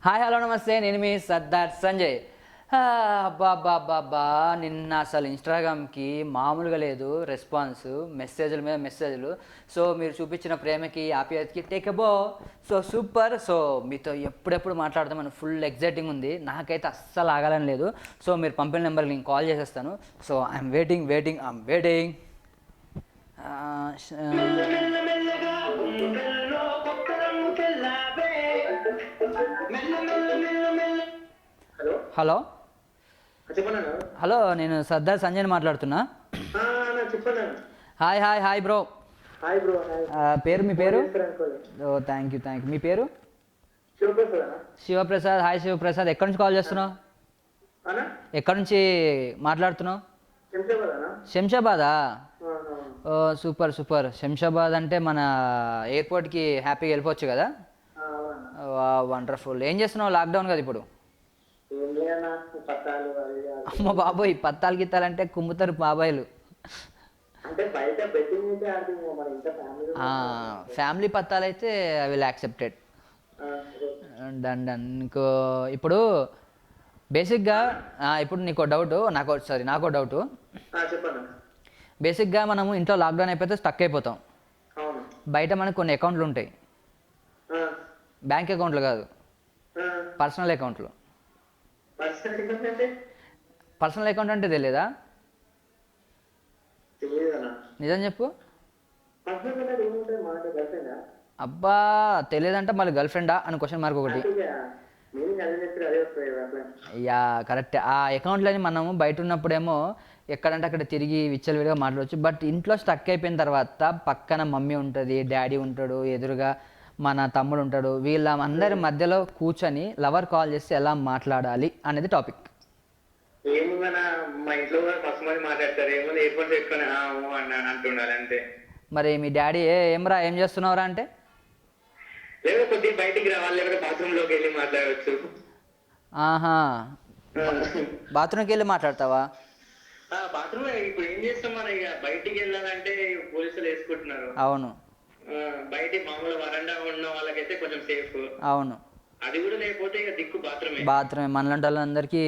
Hi hello నమస్తే, నేను మీ సర్దార్ సంజయ్. అబ్బా అబ్బా అబ్బా అబ్బా, నిన్న అసలు ఇన్స్టాగ్రామ్కి మామూలుగా లేదు రెస్పాన్స్, మెసేజ్ల మీద మెసేజ్లు. సో మీరు చూపించిన ప్రేమకి ఆప్యాయతకి take a bow. So super. So మీతో ఎప్పుడెప్పుడు మాట్లాడదామని ఫుల్ ఎగ్జైటింగ్ ఉంది. నాకైతే అస్సలు ఆగాలని లేదు. సో మీరు పంపిన నెంబర్కి నేను కాల్ చేసేస్తాను. So I'm waiting. Hello hello చెప్పండి. హలో, నేను సర్దార్ సంజయ్ని మాట్లాడుతున్నా. చెప్పండి. Hi bro. Hi bro. పేరు, మీ పేరు? ఓ థ్యాంక్ యూ. మీ పేరు? శివప్రసాద్. హాయ్ శివప్రసాద్, ఎక్కడి నుంచి కాల్ చేస్తున్నావు? ఎక్కడి నుంచి మాట్లాడుతున్నావు? శంషాబాదా? ఓ సూపర్. శంషాబాద్ అంటే మన ఎయిర్పోర్ట్కి హ్యాపీగా వెళ్ళిపోవచ్చు కదా. వండర్ఫుల్. ఏం చేస్తున్నావు? లాక్డౌన్ కదా ఇప్పుడు. అమ్మ బాబోయ్, పత్తాలు గిత్తాలంటే కుమ్ముతారు బాబాయిలు. ఫ్యామిలీ పత్తాలు అయితే ఐ విల్ యాక్సెప్టెడ్. డన్. ఇంకో ఇప్పుడు బేసిక్గా ఇప్పుడు నీకో డౌట్, నాకో డౌట్. బేసిక్గా మనము ఇంట్లో లాక్డౌన్ అయిపోతే స్టక్ అయిపోతాం. బయట మనకు కొన్ని అకౌంట్లు ఉంటాయి, బ్యాంక్ అకౌంట్లు కాదు, పర్సనల్ అకౌంట్లు. పర్సనల్ అకౌంట్ అంటే తెలియదా? నిజం చెప్పు. అబ్బా తెలియదంటే మళ్ళీ గర్ల్ ఫ్రెండా అని క్వశ్చన్ మార్క్ ఒకటి. Yeah correct. ఆ అకౌంట్లని మనము బయట ఉన్నప్పుడేమో ఎక్కడంటే అక్కడ తిరిగి విచ్చలవిడిగా మాట్లాడవచ్చు. బట్ ఇంట్లో స్టక్ అయిపోయిన తర్వాత పక్కన మమ్మీ ఉంటుంది, డాడీ ఉంటాడు, ఎదురుగా మన తమ్ముడు ఉంటాడు. వీళ్ళందరి మధ్యలో కూర్చొని లవర్ కాల్ చేస్తే ఎలా మాట్లాడాలి అనేది టాపిక్. మా ఇంట్లో ఫస్ట్ మంది మాట్లాడతారు, ఏమో ఎయిర్పోర్ట్ పెట్టుకొని అంటుండాలి అంతే. మరి మీ డాడీ ఏం చేస్తున్నావురా అంటే, లేదా కొద్దిగా బయటికి రావాలి, లేదా బాత్రూమ్ లోకి వెళ్ళి మాట్లాడవచ్చు. ఆహా, బాత్రూమ్కి వెళ్ళి మాట్లాడతావా? బాత్రూమ్ ఇప్పుడు ఏం చేస్తాం, మన ఇక బయటికి వెళ్ళాలంటే పోలీసులు వేసుకుంటున్నారు. అవును. బయట మామూలు వరండా ఉన్న వాళ్ళకైతే కొంచెం సేఫ్. అవును, అది కూడా లేకపోతే ఇక దిక్కు బాత్రూమే మనలాంటి వాళ్ళందరికీ.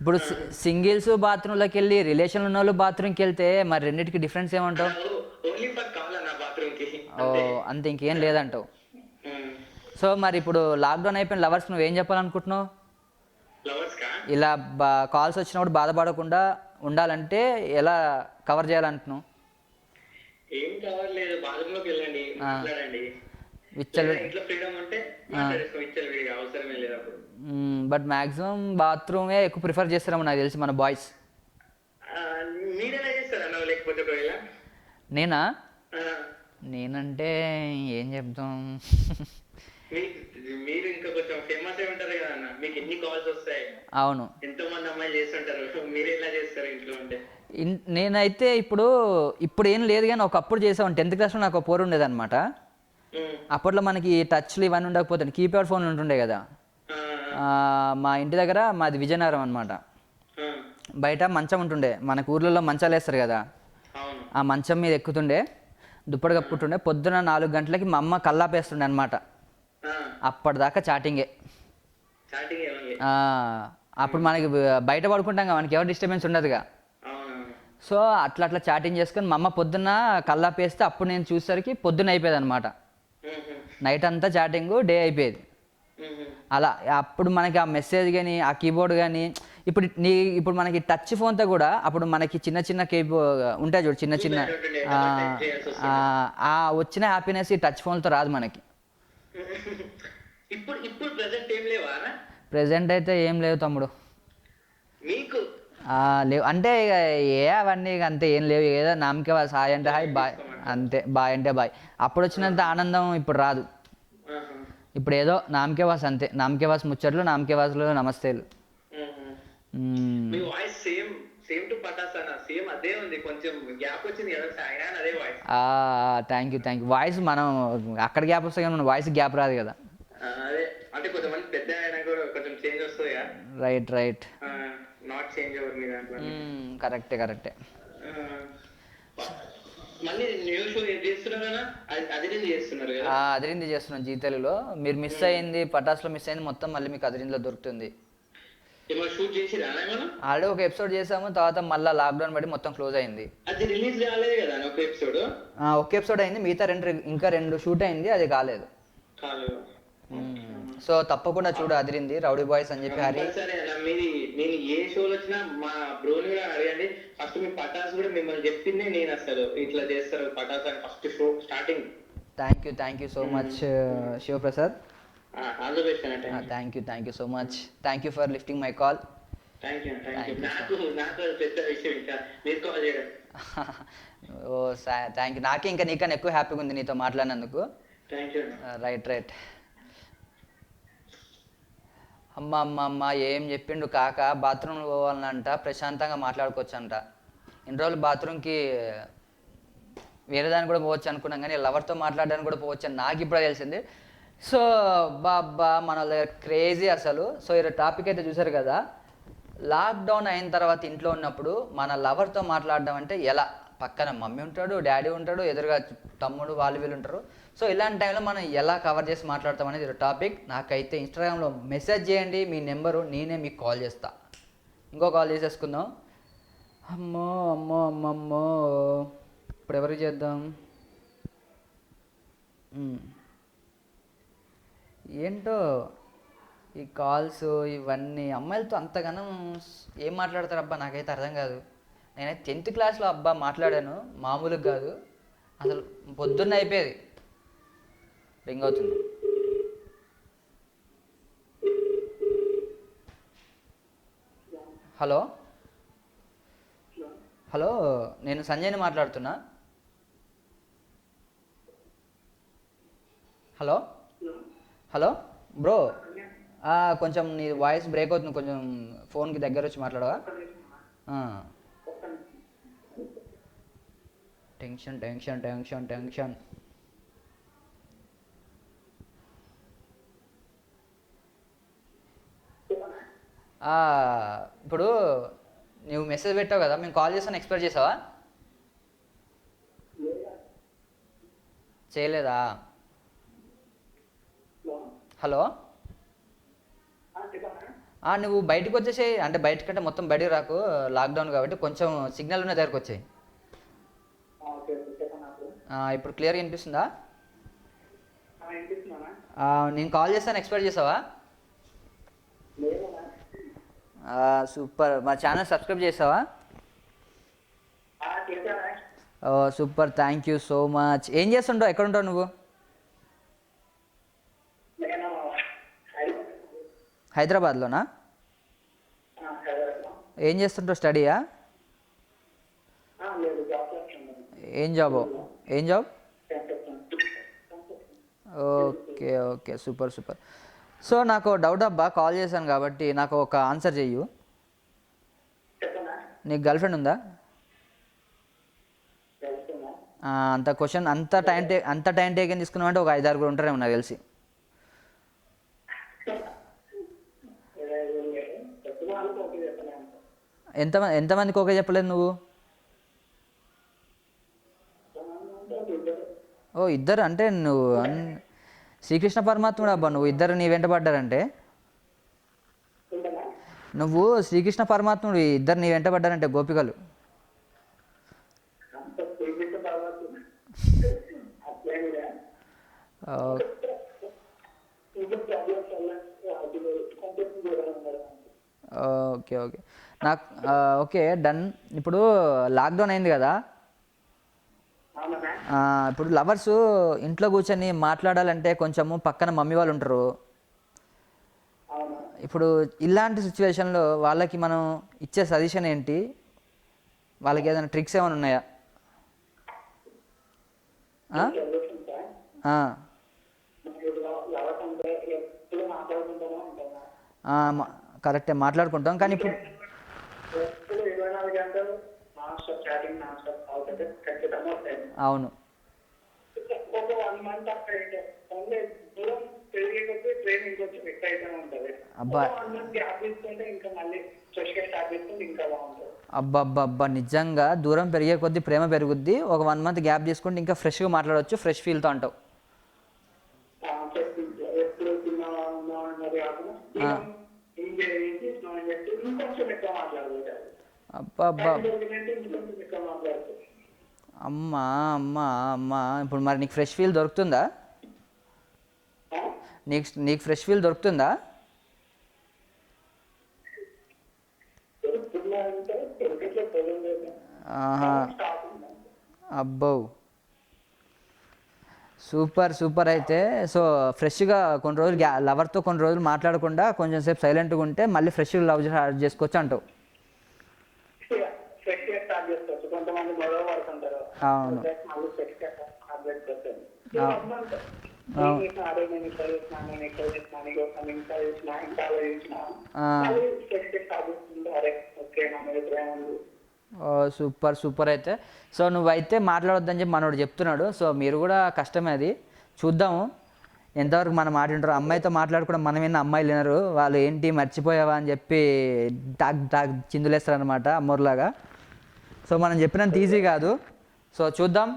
ఇప్పుడు సింగిల్స్ బాత్రూంలోకి వెళ్ళి, రిలేషన్ ఉన్న వాళ్ళు బాత్రూమ్కి వెళ్తే మరి రెండింటికి డిఫరెన్స్ ఏమంటావు? ఓన్లీ ఫర్ కావాలన్నా బాత్రూమ్ కి. ఓ అంతే, ఇంకేం లేదంటావు. సో మరి ఇప్పుడు లాక్డౌన్ అయిపోయిన లవర్స్ నువ్వేం చెప్పాలనుకుంటున్నావు? ఇలా కాల్స్ వచ్చినప్పుడు బాధపడకుండా ఉండాలంటే ఎలా కవర్ చేయాలంటున్నావు? ఏం కవర్ లేదు, బాత్రూమ్ లోకి వెళ్ళండి, మాట్లాడండి. ఇంట్లో ఫ్రీడమ్ ఉంటే విచ్చలవిడిగా అవసరమే లేదు అప్పుడు. బట్ మాక్సిమం బాత్రూమే ఎక్కువ ప్రిఫర్ చేస్తారేమో నాకు తెలిసి మన బాయ్స్. మీరెలా చేస్తారా? లేకపోతే ఒకవేళ నేనంటే ఏం చెప్తాం, మీరు ఇంకా కొంచెం ఫేమస్ అయి ఉంటారు కదా అన్న, మీకు ఎన్ని కాల్స్ వస్తాయి. అవును, ఎంతో మంది అమ్మాయిలు చేస్తుంటారు, మీరు ఎలా చేస్తారు ఇంట్లో ఉంటే? నేనైతే ఇప్పుడు ఏం లేదు, కానీ ఒకప్పుడు చేసాను. 10th క్లాస్లో నాకు పోరు ఉండేది అనమాట. అప్పట్లో మనకి టచ్లు ఇవన్నీ ఉండకపోతే కీప్యాడ్ ఫోన్లు ఉంటుండే కదా. మా ఇంటి దగ్గర, మాది విజయనగరం అనమాట. బయట మంచం ఉంటుండే, మనకు ఊర్లలో మంచాలు వేస్తారు కదా, ఆ మంచం మీద ఎక్కుతుండే, దుప్పటి కప్పుకుంటుండే. పొద్దున 4 గంటలకి మా అమ్మ కల్లాపేస్తుండే అనమాట. అప్పటిదాకా చాటింగే. అప్పుడు మనకి బయట పడుకుంటాం కదా, మనకి ఎవరు డిస్టర్బెన్స్ ఉండదుగా. సో అట్లా చాటింగ్ చేసుకొని మా అమ్మ పొద్దున్న కల్లాపేస్తే అప్పుడు నేను చూసేసరికి పొద్దున్న అయిపోయేది అనమాట. నైట్ అంతా చాటింగ్, డే అయిపోయేది అలా. అప్పుడు మనకి ఆ మెసేజ్ కానీ, ఆ కీబోర్డ్ కానీ, ఇప్పుడు మనకి టచ్ ఫోన్తో కూడా అప్పుడు మనకి చిన్న కీబోర్డ్ ఉంటాయి చూడు, చిన్న వచ్చిన హ్యాపీనెస్ ఈ టచ్ ఫోన్తో రాదు మనకి. ప్రెజెంట్ అయితే ఏం లేవు తమ్ముడు. లేవు అంటే ఇక అవన్నీ ఇక అంతే, ఏం లేవు. ఏదో నామకే వాస్, హాయ్ అంటే హాయ్, బాయ్ అంతే, బాయ్ అంటే బాయ్. అప్పుడు వచ్చినంత ఆనందం ఇప్పుడు రాదు. ఇప్పుడు ఏదో నామకే వాస్ అంతే, నామకే వాస్ ముచ్చట్లు, నామకే వాసులు నమస్తేలు. Thank you. వాయిస్ మనం అక్కడ గ్యాప్ వస్తాయి కానీ మన వాయిస్ గ్యాప్ రాదు కదా. రైట్. నాట్ చేంజ్ ఓవర్ మీ దాంట్లో. కరెక్టే. మళ్ళీ న్యూ షో చేస్తున్నారు కదా, అదిరింది చేస్తున్నారు కదా. అదిరింది చేస్తున్నాం జీ తెలుగులో. మీరు మిస్ అయింది పటాస్లో మిస్ అయింది మొత్తం మళ్ళీ మీకు అదిరిందిలో దొరుకుతుంది. షూట్ చేసిరా ఏమన్నా? ఆల్రెడీ ఒక ఎపిసోడ్ చేసాము, తర్వాత మళ్ళీ లాక్డౌన్ బట్టి మొత్తం క్లోజ్ అయింది. అది రిలీజ్ కాలేదు కదా ఒక ఎపిసోడ్? ఒక ఎపిసోడ్ అయింది, మిగతా ఇంకా రెండు షూట్ అయింది, అది కాలేదు. సో తప్పకుండా చూడు అదిరింది, రౌడీ బాయ్స్ అని చెప్పి హరి. సరే అన్న, మీది నేను ఏ షోలో వచ్చినా మా బ్రోని కూడా అడగండి. ఫస్ట్ మీ పటాస్ కూడా మిమ్మల్ని చెప్పింది నేను, అసలు ఇట్లా చేస్తారు పటాస్ అని first show starting. Thank you so much Shivaprasad. All the best అన్న. Thank you so much. Thank you for lifting my call. నాకు పెద్ద విషయం ఇంకా మీరు కాల్ చేయడం. Oh thank you. నాకే ఇంకా నీకన్నా ఎక్కువ హ్యాపీగా ఉంది నీతో మాట్లాడినందుకు. రైట్. అమ్మ ఏం చెప్పిండు కాక, బాత్రూమ్లో పోవాలంట, ప్రశాంతంగా మాట్లాడుకోవచ్చు అంట. ఇన్ని రోజులు బాత్రూమ్కి వేరే దానికి కూడా పోవచ్చు అనుకున్నాం, కానీ లవర్తో మాట్లాడడానికి కూడా పోవచ్చు అని నాకు ఇప్పుడే తెలిసింది. సో బాబా మన దగ్గర క్రేజీ అసలు. సో ఈ టాపిక్ అయితే చూసారు కదా, లాక్డౌన్ అయిన తర్వాత ఇంట్లో ఉన్నప్పుడు మన లవర్తో మాట్లాడడం అంటే ఎలా, పక్కన మమ్మీ ఉంటాడు, డాడీ ఉంటాడు, ఎదురుగా తమ్ముడు వీళ్ళు ఉంటారు. సో ఇలాంటి టైంలో మనం ఎలా కవర్ చేసి మాట్లాడతాం అనేది టాపిక్. నాకైతే ఇన్స్టాగ్రామ్లో మెసేజ్ చేయండి మీ నెంబరు, నేనే మీకు కాల్ చేస్తా. ఇంకో కాల్ చేసేసుకుందాం. అమ్మో ఇప్పుడు ఎవరికి చేద్దాం? ఏంటో ఈ కాల్స్ ఇవన్నీ, అమ్మాయిలతో అంతగానం ఏం మాట్లాడతారు అబ్బా, నాకైతే అర్థం కాదు. నేనైతే 10th క్లాస్లో అబ్బా మాట్లాడాను, మామూలుగా కాదు అసలు. పొద్దున్న అయిపోయేది. రింగ్ అవుతుంది. హలో, నేను సంజయ్ని మాట్లాడుతున్నా. హలో బ్రో, కొంచెం నీ వాయిస్ బ్రేక్ అవుతుంది, కొంచెం ఫోన్కి దగ్గర వచ్చి మాట్లాడవా? టెన్షన్. ఇప్పుడు నువ్వు మెసేజ్ పెట్టావు కదా, మేము కాల్ చేస్తాను ఎక్స్పెక్ట్ చేసావా? చేయలేదా? హలో, నువ్వు బయటకు వచ్చేసేయి, అంటే బయటకంటే మొత్తం బయటకు రాకు, లాక్డౌన్ కాబట్టి కొంచెం సిగ్నల్ ఉన్న దగ్గరకు వచ్చాయి. ఇప్పుడు క్లియర్గా వినిపిస్తుందా? నేను కాల్ చేస్తాను ఎక్స్పెక్ట్ చేసావా? సూపర్. మా ఛానల్ సబ్స్క్రైబ్ చేసావా? Super, thank you so much. ఏం చేస్తుంటావు, ఎక్కడ ఉంటావు నువ్వు? హైదరాబాద్లోనా? ఏం చేస్తుంటావు, స్టడీయా? ఏం జాబ్? Okay super. సో నాకు డౌట్ అబ్బా, కాల్ చేశాను కాబట్టి నాకు ఒక ఆన్సర్ చెయ్యు. నీకు గర్ల్ ఫ్రెండ్ ఉందా? అంత టైం టేకన్ తీసుకున్నావు అంటే ఒక 5-6 ఉంటారేమో నాకు తెలిసి. ఎంతమందికి ఓకే చెప్పలేదు నువ్వు? ఇద్దరు అంటే నువ్వు శ్రీకృష్ణ పరమాత్ముడు అబ్బా, నువ్వు ఇద్దరు నీ వెంట పడ్డారంటే. నువ్వు శ్రీకృష్ణ పరమాత్ముడు, ఇద్దరు నీ వెంట పడ్డారంటే గోపికలు. ఓకే నాకు ఓకే డన్. ఇప్పుడు లాక్డౌన్ అయింది కదా, ఇప్పుడు లవర్స్ ఇంట్లో కూర్చొని మాట్లాడాలంటే కొంచెము పక్కన మమ్మీ వాళ్ళు ఉంటారు. ఇప్పుడు ఇలాంటి సిచ్యువేషన్లో వాళ్ళకి మనం ఇచ్చే సజెషన్ ఏంటి? వాళ్ళకి ఏదైనా ట్రిక్స్ ఏమైనా ఉన్నాయా? కరెక్టే, మాట్లాడుకుంటాం, కానీ ఇప్పుడు అవును. అబ్బా ఫ్రెష్ గా స్టార్ట్ చేసుకుంటే ఇంకా బాగుంటుంది. అబ్బబ్బబ్బా, నిజంగా దూరం పెరిగే కొద్దీ ప్రేమ పెరుగుద్ది. ఒక 1 month గ్యాప్ తీసుకుంటే ఇంకా ఫ్రెష్గా మాట్లాడవచ్చు, ఫ్రెష్ ఫీల్తో అంటావు. ఎప్పుడు తిన్నావా ఉన్నావా అన్నది కాకుండా ఎంజాయ్ చేసి స్నానం చేసి ఇంకొంచెం ఎక్కువ మాట్లాడదు. అబ్బబ్బా, ఇంకొంచెం ఎక్కువ మాట్లాడుతుంది. అమ్మా అమ్మా అమ్మా, ఇప్పుడు మరి నీకు ఫ్రెష్ ఫీల్ దొరుకుతుందా? నీకు ఫ్రెష్ ఫీల్ దొరుకుతుందా? ఆహా, అబ్బో, సూపర్ సూపర్. అయితే సో ఫ్రెష్గా కొన్ని రోజులు లవర్తో కొన్ని రోజులు మాట్లాడకుండా కొంచెం సేపు సైలెంట్గా ఉంటే మళ్ళీ ఫ్రెష్గా లవ్ చేసుకోవచ్చు అంటావు. ఫ్రెష్ గా స్టార్ట్ చేసుకోవచ్చు. కొంతమంది గొడవ పడుతుంటారు. అవును మళ్ళీ ఫ్రెష్ గా స్టార్ట్ చేసుకోవచ్చు. అరే నేను ఇక్కడ చేసిన, నేను ఇక్కడ చేసిన, నీకోసం ఇంకా చేసిన, ఇంకా చేసిన, ఫ్రెష్ గా స్టార్ట్ చేసుకుంటే అరే ఓకే నా మీద ప్రేమ ఉంది. Super super. అయితే సో నువ్వైతే మాట్లాడొద్దని చెప్పి మనోడు చెప్తున్నాడు. సో మీరు కూడా కష్టమే అది, చూద్దాము ఎంతవరకు మనం మాట వింటారు. అమ్మాయితో మాట్లాడుకోవడం మనం విన్న అమ్మాయిలు వినరు. వాళ్ళు ఏంటి మర్చిపోయావా అని చెప్పి టాక్ చిందులేస్తారు అనమాట అమ్మోర్లాగా. సో మనం చెప్పినంత ఈజీ కాదు. సో చూద్దాం.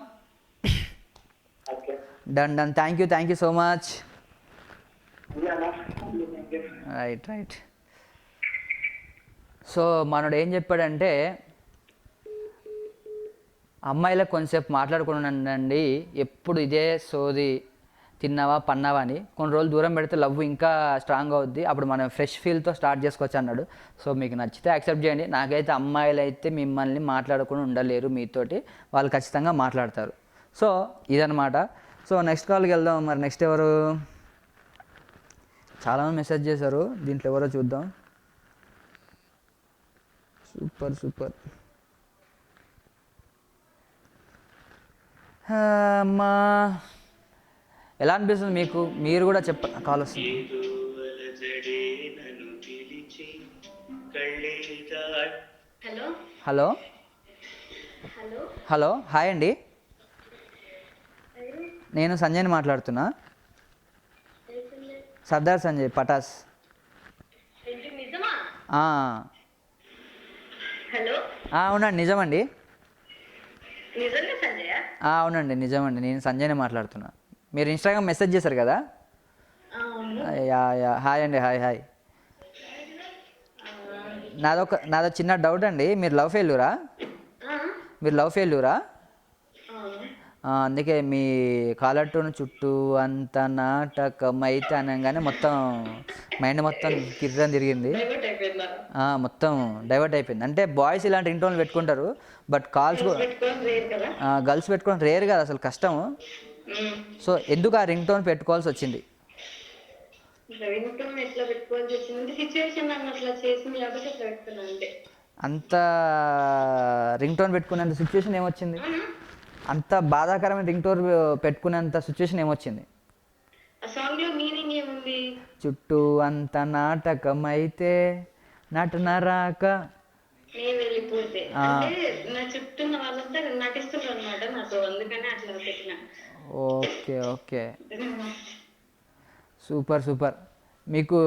Done done, thank you so much. Right. So మనోడు ఏం చెప్పాడంటే, అమ్మాయిలకు కొంచెంసేపు మాట్లాడుకుంటుండండి, ఎప్పుడు ఇదే సోది తిన్నావా పన్నావా అని. కొన్ని రోజులు దూరం పెడితే లవ్ ఇంకా స్ట్రాంగ్ అవుద్ది, అప్పుడు మనం ఫ్రెష్ ఫీల్తో స్టార్ట్ చేసుకోవచ్చు అన్నాడు. సో మీకు నచ్చితే యాక్సెప్ట్ చేయండి. నాకైతే అమ్మాయిలు అయితే మిమ్మల్ని మాట్లాడకుండా ఉండలేరు, మీతోటి వాళ్ళు ఖచ్చితంగా మాట్లాడతారు. సో ఇదనమాట. సో నెక్స్ట్ కాల్కి వెళ్దాం. మరి నెక్స్ట్ ఎవరు? చాలామంది మెసేజ్ చేశారు, దీంట్లో ఎవరో చూద్దాం. సూపర్. అమ్మా, ఎలా అనిపిస్తుంది మీకు? మీరు కూడా కాల్ వస్తుంది. హలో హలో, హాయ్ అండి, నేను సంజయ్ని మాట్లాడుతున్నా. సర్దార్ సంజయ్ పటాస్. అవునండి, నిజమండి. అవునండి, నిజమండి, నేను సంజయ్ని మాట్లాడుతున్నా. మీరు ఇన్స్టాగ్రామ్ మెసేజ్ చేశారు కదా. యా, హాయ్ అండి, హాయ్. నాదో చిన్న డౌట్ అండి. మీరు లవ్ ఫెయిల్యూరా? అందుకే మీ కాలర్ టోన్ చుట్టూ అంత నాటకం అయితే అనగానే మొత్తం మైండ్ మొత్తం కిర్రని తిరిగింది, మొత్తం డైవర్ట్ అయిపోయింది. అంటే బాయ్స్ ఇలాంటి రింగ్ టోన్లు పెట్టుకుంటారు, బట్ కాల్స్ గర్ల్స్ పెట్టుకోవడం రేర్ కదా, అసలు కష్టము. సో ఎందుకు ఆ రింగ్ టోన్ పెట్టుకోవాల్సి వచ్చింది? అంత రింగ్ టోన్ పెట్టుకునేంత సిచ్యువేషన్ ఏమొచ్చింది? అంత బాధాకరమైన రింగ్ టోన్ పెట్టుకునేంత సిచ్యువేషన్ ఏమొచ్చింది? చుట్టూ అంత నాటకం అయితే నటనరాక. Okay, super. మీకు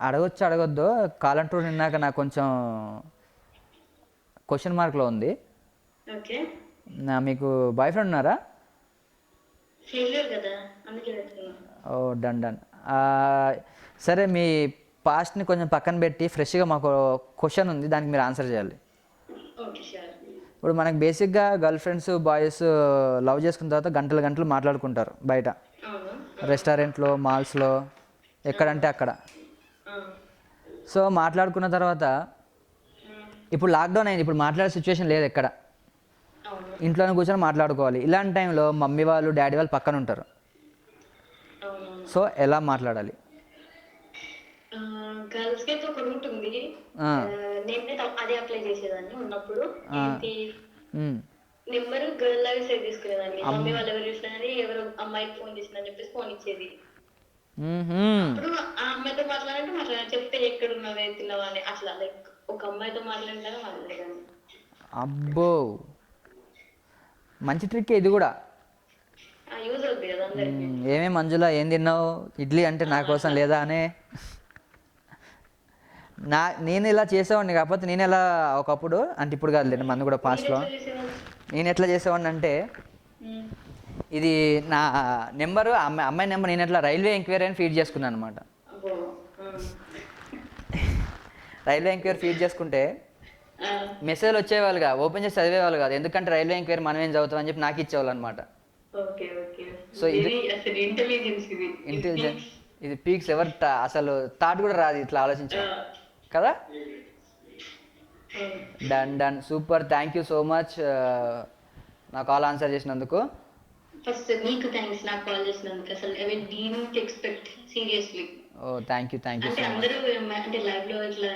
అడగొద్దు, కాలర్ టోన్ విన్నాక నాకు కొంచెం క్వశ్చన్ మార్క్లో ఉంది. మీకు బాయ్ ఫ్రెండ్ ఉన్నారా? డన్. సరే, మీ పాస్ట్ని కొంచెం పక్కన పెట్టి ఫ్రెష్గా మాకు క్వశ్చన్ ఉంది, దానికి మీరు ఆన్సర్ చేయాలి. ఇప్పుడు మనకు బేసిక్గా గర్ల్ ఫ్రెండ్స్ బాయ్స్ లవ్ చేసుకున్న తర్వాత గంటలు మాట్లాడుకుంటారు బయట, రెస్టారెంట్లో, మాల్స్లో, ఎక్కడంటే అక్కడ. సో మాట్లాడుకున్న తర్వాత ఇప్పుడు లాక్డౌన్ అయింది, ఇప్పుడు మాట్లాడే సిచ్యువేషన్ లేదు ఎక్కడ, ఇంట్లోనే కూర్చొని మాట్లాడుకోవాలి. ఇలాంటి టైంలో మమ్మీ వాళ్ళు డాడీ వాళ్ళు పక్కన ఉంటారు. సో ఎలా మాట్లాడాలి? గర్ల్స్ కి ఒక రూట్ ఉంది. నేనే అదే అప్లై చేసేదాన్ని ఉన్నప్పుడు. నెంబర్ గర్ల్ లాగా సేవ్ చేసుకునేదాన్ని. మమ్మీ వాళ్ళు ఎవరు చూసినా ఎవరు అమ్మాయికి ఫోన్ చేసిందని చెప్పేసి ఫోన్ ఇచ్చేది. అప్పుడు ఆ అమ్మాయితో మాట్లాడంటే చెప్తే ఎక్కడ ఉన్నావే తిన్నావా అని అట్లా లైక్ ఒక అమ్మాయితో మాట్లాడినారా మాట్లాడేదాన్ని. అబ్బో, మంచి ట్రిక్ ఇది కూడా. యూజ్ అవుతుంది కదా అందరికి. ఏమే మంజుల, ఏం తిన్నావు? ఇడ్లీ అంటే నా కోసం లేదా అనే. నేను ఇలా చేసేవాడిని, కాకపోతే నేను ఎలా ఒకప్పుడు అంటే ఇప్పుడు కాదులేండి, మందు కూడా పాస్ట్లో నేను ఎట్లా చేసేవాడిని అంటే, ఇది నా నెంబరు అమ్మాయి నెంబర్ నేను ఎట్లా రైల్వే ఎంక్వైరీ అని ఫీడ్ చేసుకున్నాను అనమాట. రైల్వే ఎంక్వైరీ ఫీడ్ చేసుకుంటే మెసేజ్లు వచ్చేవాళ్ళుగా, ఓపెన్ చేసి చదివేవాళ్ళు కాదు, ఎందుకంటే రైల్వే ఎంక్వైరీ మనం ఏం చదువుతాం అని చెప్పి నాకు ఇచ్చేవాళ్ళు అనమాట. సో ఇది ఇంటెలిజెన్స్, ఇది పీక్స్ ఎవరు అసలు థాట్ కూడా రాదు ఇట్లా ఆలోచించాం కదా. Done super, thank you so much నా కాల్ ఆన్సర్ చేసినందుకు. ఫస్ట్ నీకు థ్యాంక్స్ నాకు కాల్ చేసినందుకు. అసలు I didn't expect seriously. Oh thank you అంటే అందరూ అంటే లైవ్ లో ఇట్లా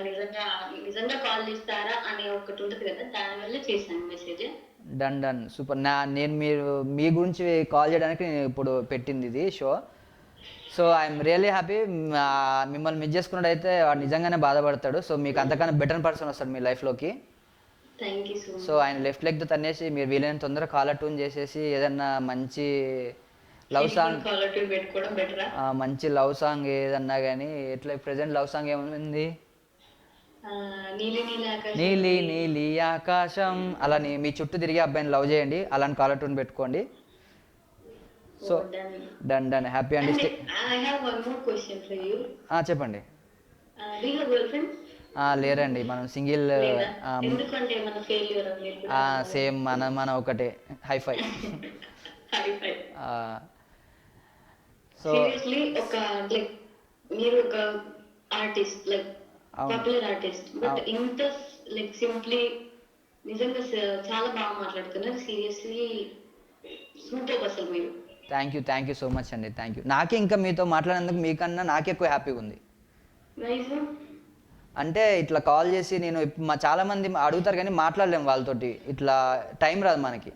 నిజంగా కాల్ చేస్తారా అనే ఒకటి ఉంటుంది కదా, దానివల్ల చేశాను మెసేజ్. Done super. నేను మీ గురించి కాల్ చేయడానికి నేను ఇప్పుడు పెట్టింది ఇది show. So I'm really happy. మిమ్మల్ని మిస్ చేసుకున్నట్టు అయితే వాడు నిజంగానే బాధపడతాడు. సో మీకు అంతకన్నా బెటర్ పర్సన్ వస్తాడు మీ లైఫ్లోకి. సో ఆయన లెఫ్ట్ లెగ్ తన్నేసి మీరు వీలైన తొందరగా కాలర్ ట్యూన్ చేసేసి ఏదన్నా మంచి లవ్ సాంగ్, మంచి లవ్ సాంగ్ ఏదన్నా కానీ, ఎట్లా ప్రెసెంట్ లవ్ సాంగ్ ఏముంది, నీలి నీలి ఆకాశం, అలా మీ చుట్టూ తిరిగి అబ్బాయిని లవ్ చేయండి, అలాంటి కాలర్ ట్యూన్ పెట్టుకోండి. సో డన్ హ్యాపీ అండి. చెప్పండి. లేరండి, మనం సింగిల్. సేమ్ మన ఒకటే హైఫై. సో ఒక లైక్ మీరు ఒక artist, like popular artist, but ఇంత లైక్ సింప్లీ నిజంగా చాలా బాగా మాట్లాడుతున్నారు. సీరియస్లీ సూపర్ అసలు మీరు. థ్యాంక్ యూ సో మచ్ అండి, థ్యాంక్ యూ. నాకే ఇంకా మీతో మాట్లాడేందుకు మీకన్నా నాకే ఎక్కువ హ్యాపీగా ఉంది. అంటే ఇట్లా కాల్ చేసి నేను చాలామంది అడుగుతారు కానీ మాట్లాడలేము వాళ్ళతోటి, ఇట్లా టైం రాదు మనకి.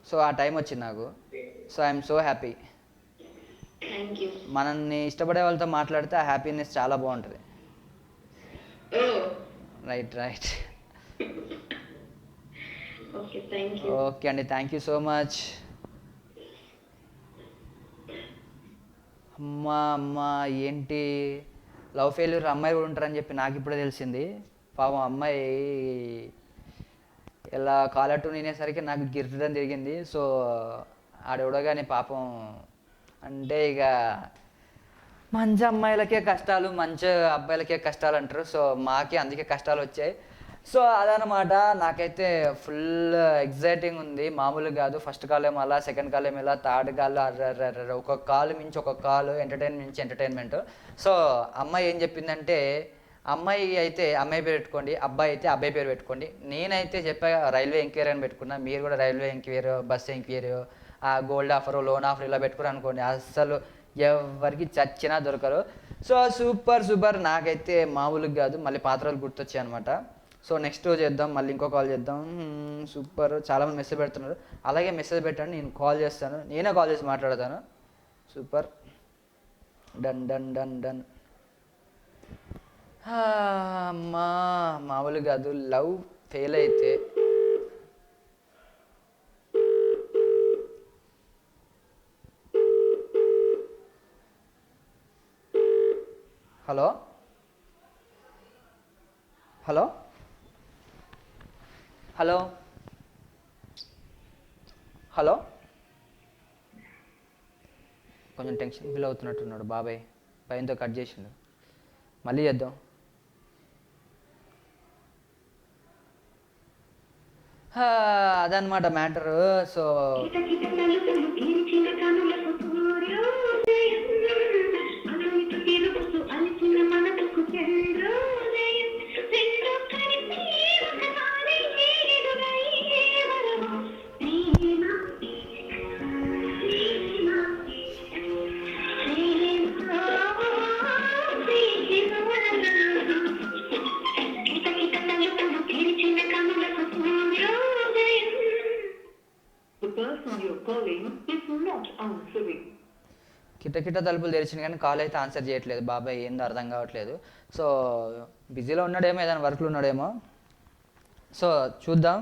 సో ఆ టైం వచ్చింది నాకు. So I'm so happy. మనల్ని ఇష్టపడే వాళ్ళతో మాట్లాడితే ఆ హ్యాపీనెస్ చాలా బాగుంటుంది. రైట్. ఓకే అండి, థ్యాంక్ యూ సో మచ్. అమ్మా ఏంటి లవ్ ఫెయిల్యూర్ అమ్మాయి కూడా ఉంటారని చెప్పి నాకు ఇప్పుడే తెలిసింది. పాపం అమ్మాయి ఇలా కాలర్ ట్యూన్ వినేసరికి నాకు గిర్రడం తిరిగింది. సో ఆడెవడగానే పాపం, అంటే ఇక మంచి అమ్మాయిలకే కష్టాలు, మంచి అబ్బాయిలకే కష్టాలు అంటారు. సో మాకే అందుకే కష్టాలు వచ్చాయి. సో అదనమాట. నాకైతే ఫుల్ ఎగ్జైటింగ్ ఉంది, మామూలుగా కాదు. ఫస్ట్ కాల్ ఏమో అలా, సెకండ్ కాల్ ఏమో ఇలా, థర్డ్ కాల్ అర్రర్ర, ఒక్కొక్క కాల్ మించి ఒక్కొక్క కాల్, ఎంటర్టైన్మెంట్. సో అమ్మాయి ఏం చెప్పిందంటే, అమ్మాయి అయితే అమ్మాయి పేరు పెట్టుకోండి, అబ్బాయి అయితే అబ్బాయి పేరు పెట్టుకోండి. నేనైతే చెప్పా రైల్వే ఎంక్వైరీ అని పెట్టుకున్నా, మీరు కూడా railway enquiry, bus enquiry, gold offer, loan offer ఇలా పెట్టుకుని అనుకోండి, అస్సలు ఎవరికి చచ్చినా దొరకరు. So super. నాకైతే మామూలుగా కాదు, మళ్ళీ పాత్రలు గుర్తొచ్చాయి అనమాట. సో నెక్స్ట్ చేద్దాం, మళ్ళీ ఇంకో కాల్ చేద్దాం. సూపర్. చాలామంది మెసేజ్ పెడుతున్నారు, అలాగే మెసేజ్ పెట్టండి, నేను కాల్ చేస్తాను, నేనే కాల్ చేసి మాట్లాడతాను. సూపర్. డన్. అమ్మా మామూలుగా కాదు, లవ్ ఫెయిల్ అయితే హలో కొంచెం టెన్షన్ ఫీల్ అవుతున్నట్టున్నాడు బాబాయ్, భయంతో కట్ చేసిండు. మళ్ళీ చేద్దాం. అదనమాట మ్యాటరు. సో కిట తలుపులు తెరిచిన కానీ కాల్ అయితే ఆన్సర్ చేయట్లేదు బాబాయ్, ఏందో అర్థం కావట్లేదు. సో బిజీలో ఉన్నాడేమో, ఏదైనా వర్క్లో ఉన్నాడేమో. సో చూద్దాం.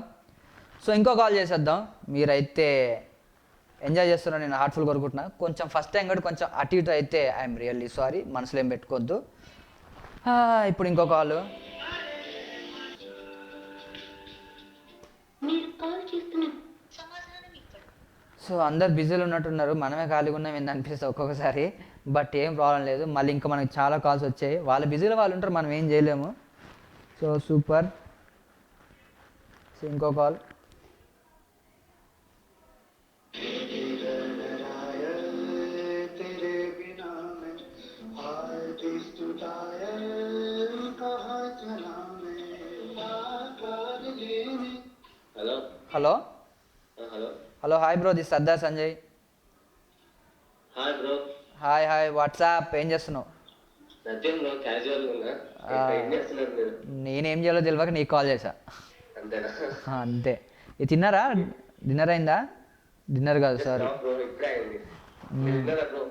సో ఇంకో కాల్ చేసేద్దాం. మీరైతే ఎంజాయ్ చేస్తున్నా, నేను హార్ట్ఫుల్ కోరుకుంటున్నా. కొంచెం ఫస్ట్ టైం కూడా కొంచెం అటు ఇటు అయితే ఐఎమ్ రియల్లీ సారీ, మనసులో ఏం పెట్టుకోవద్దు. ఇప్పుడు ఇంకో కాల్. సో అందరు బిజీలు ఉన్నట్టున్నారు, మనమే ఖాళీగా ఉన్నాం ఏంది అనిపిస్తుంది ఒక్కొక్కసారి. బట్ ఏం ప్రాబ్లం లేదు, మళ్ళీ ఇంకా మనకి చాలా కాల్స్ వచ్చాయి. వాళ్ళ బిజీలో వాళ్ళు ఉంటారు, మనం ఏం చేయలేము. So super. సో ఇంకో call. Hello hello hello hello hi bro, this Sardar Sanjay. Hi bro. Hi WhatsApp, ఏం చేస్తున్నావు? నథింగ్ బ్రో, క్యాజువల్ ఉన్నా. ఏం చేస్తున్నారు మీరు? నేనేం చేయాలో తెలియక నీకు కాల్ చేశా. అంతేనా? అంతే. ఇది తిన్నారా? డిన్నర్ అయిందా? డిన్నర్ కాదు సారీ. బ్రో ఇప్పుడే అయింది. విన్నారా బ్రో?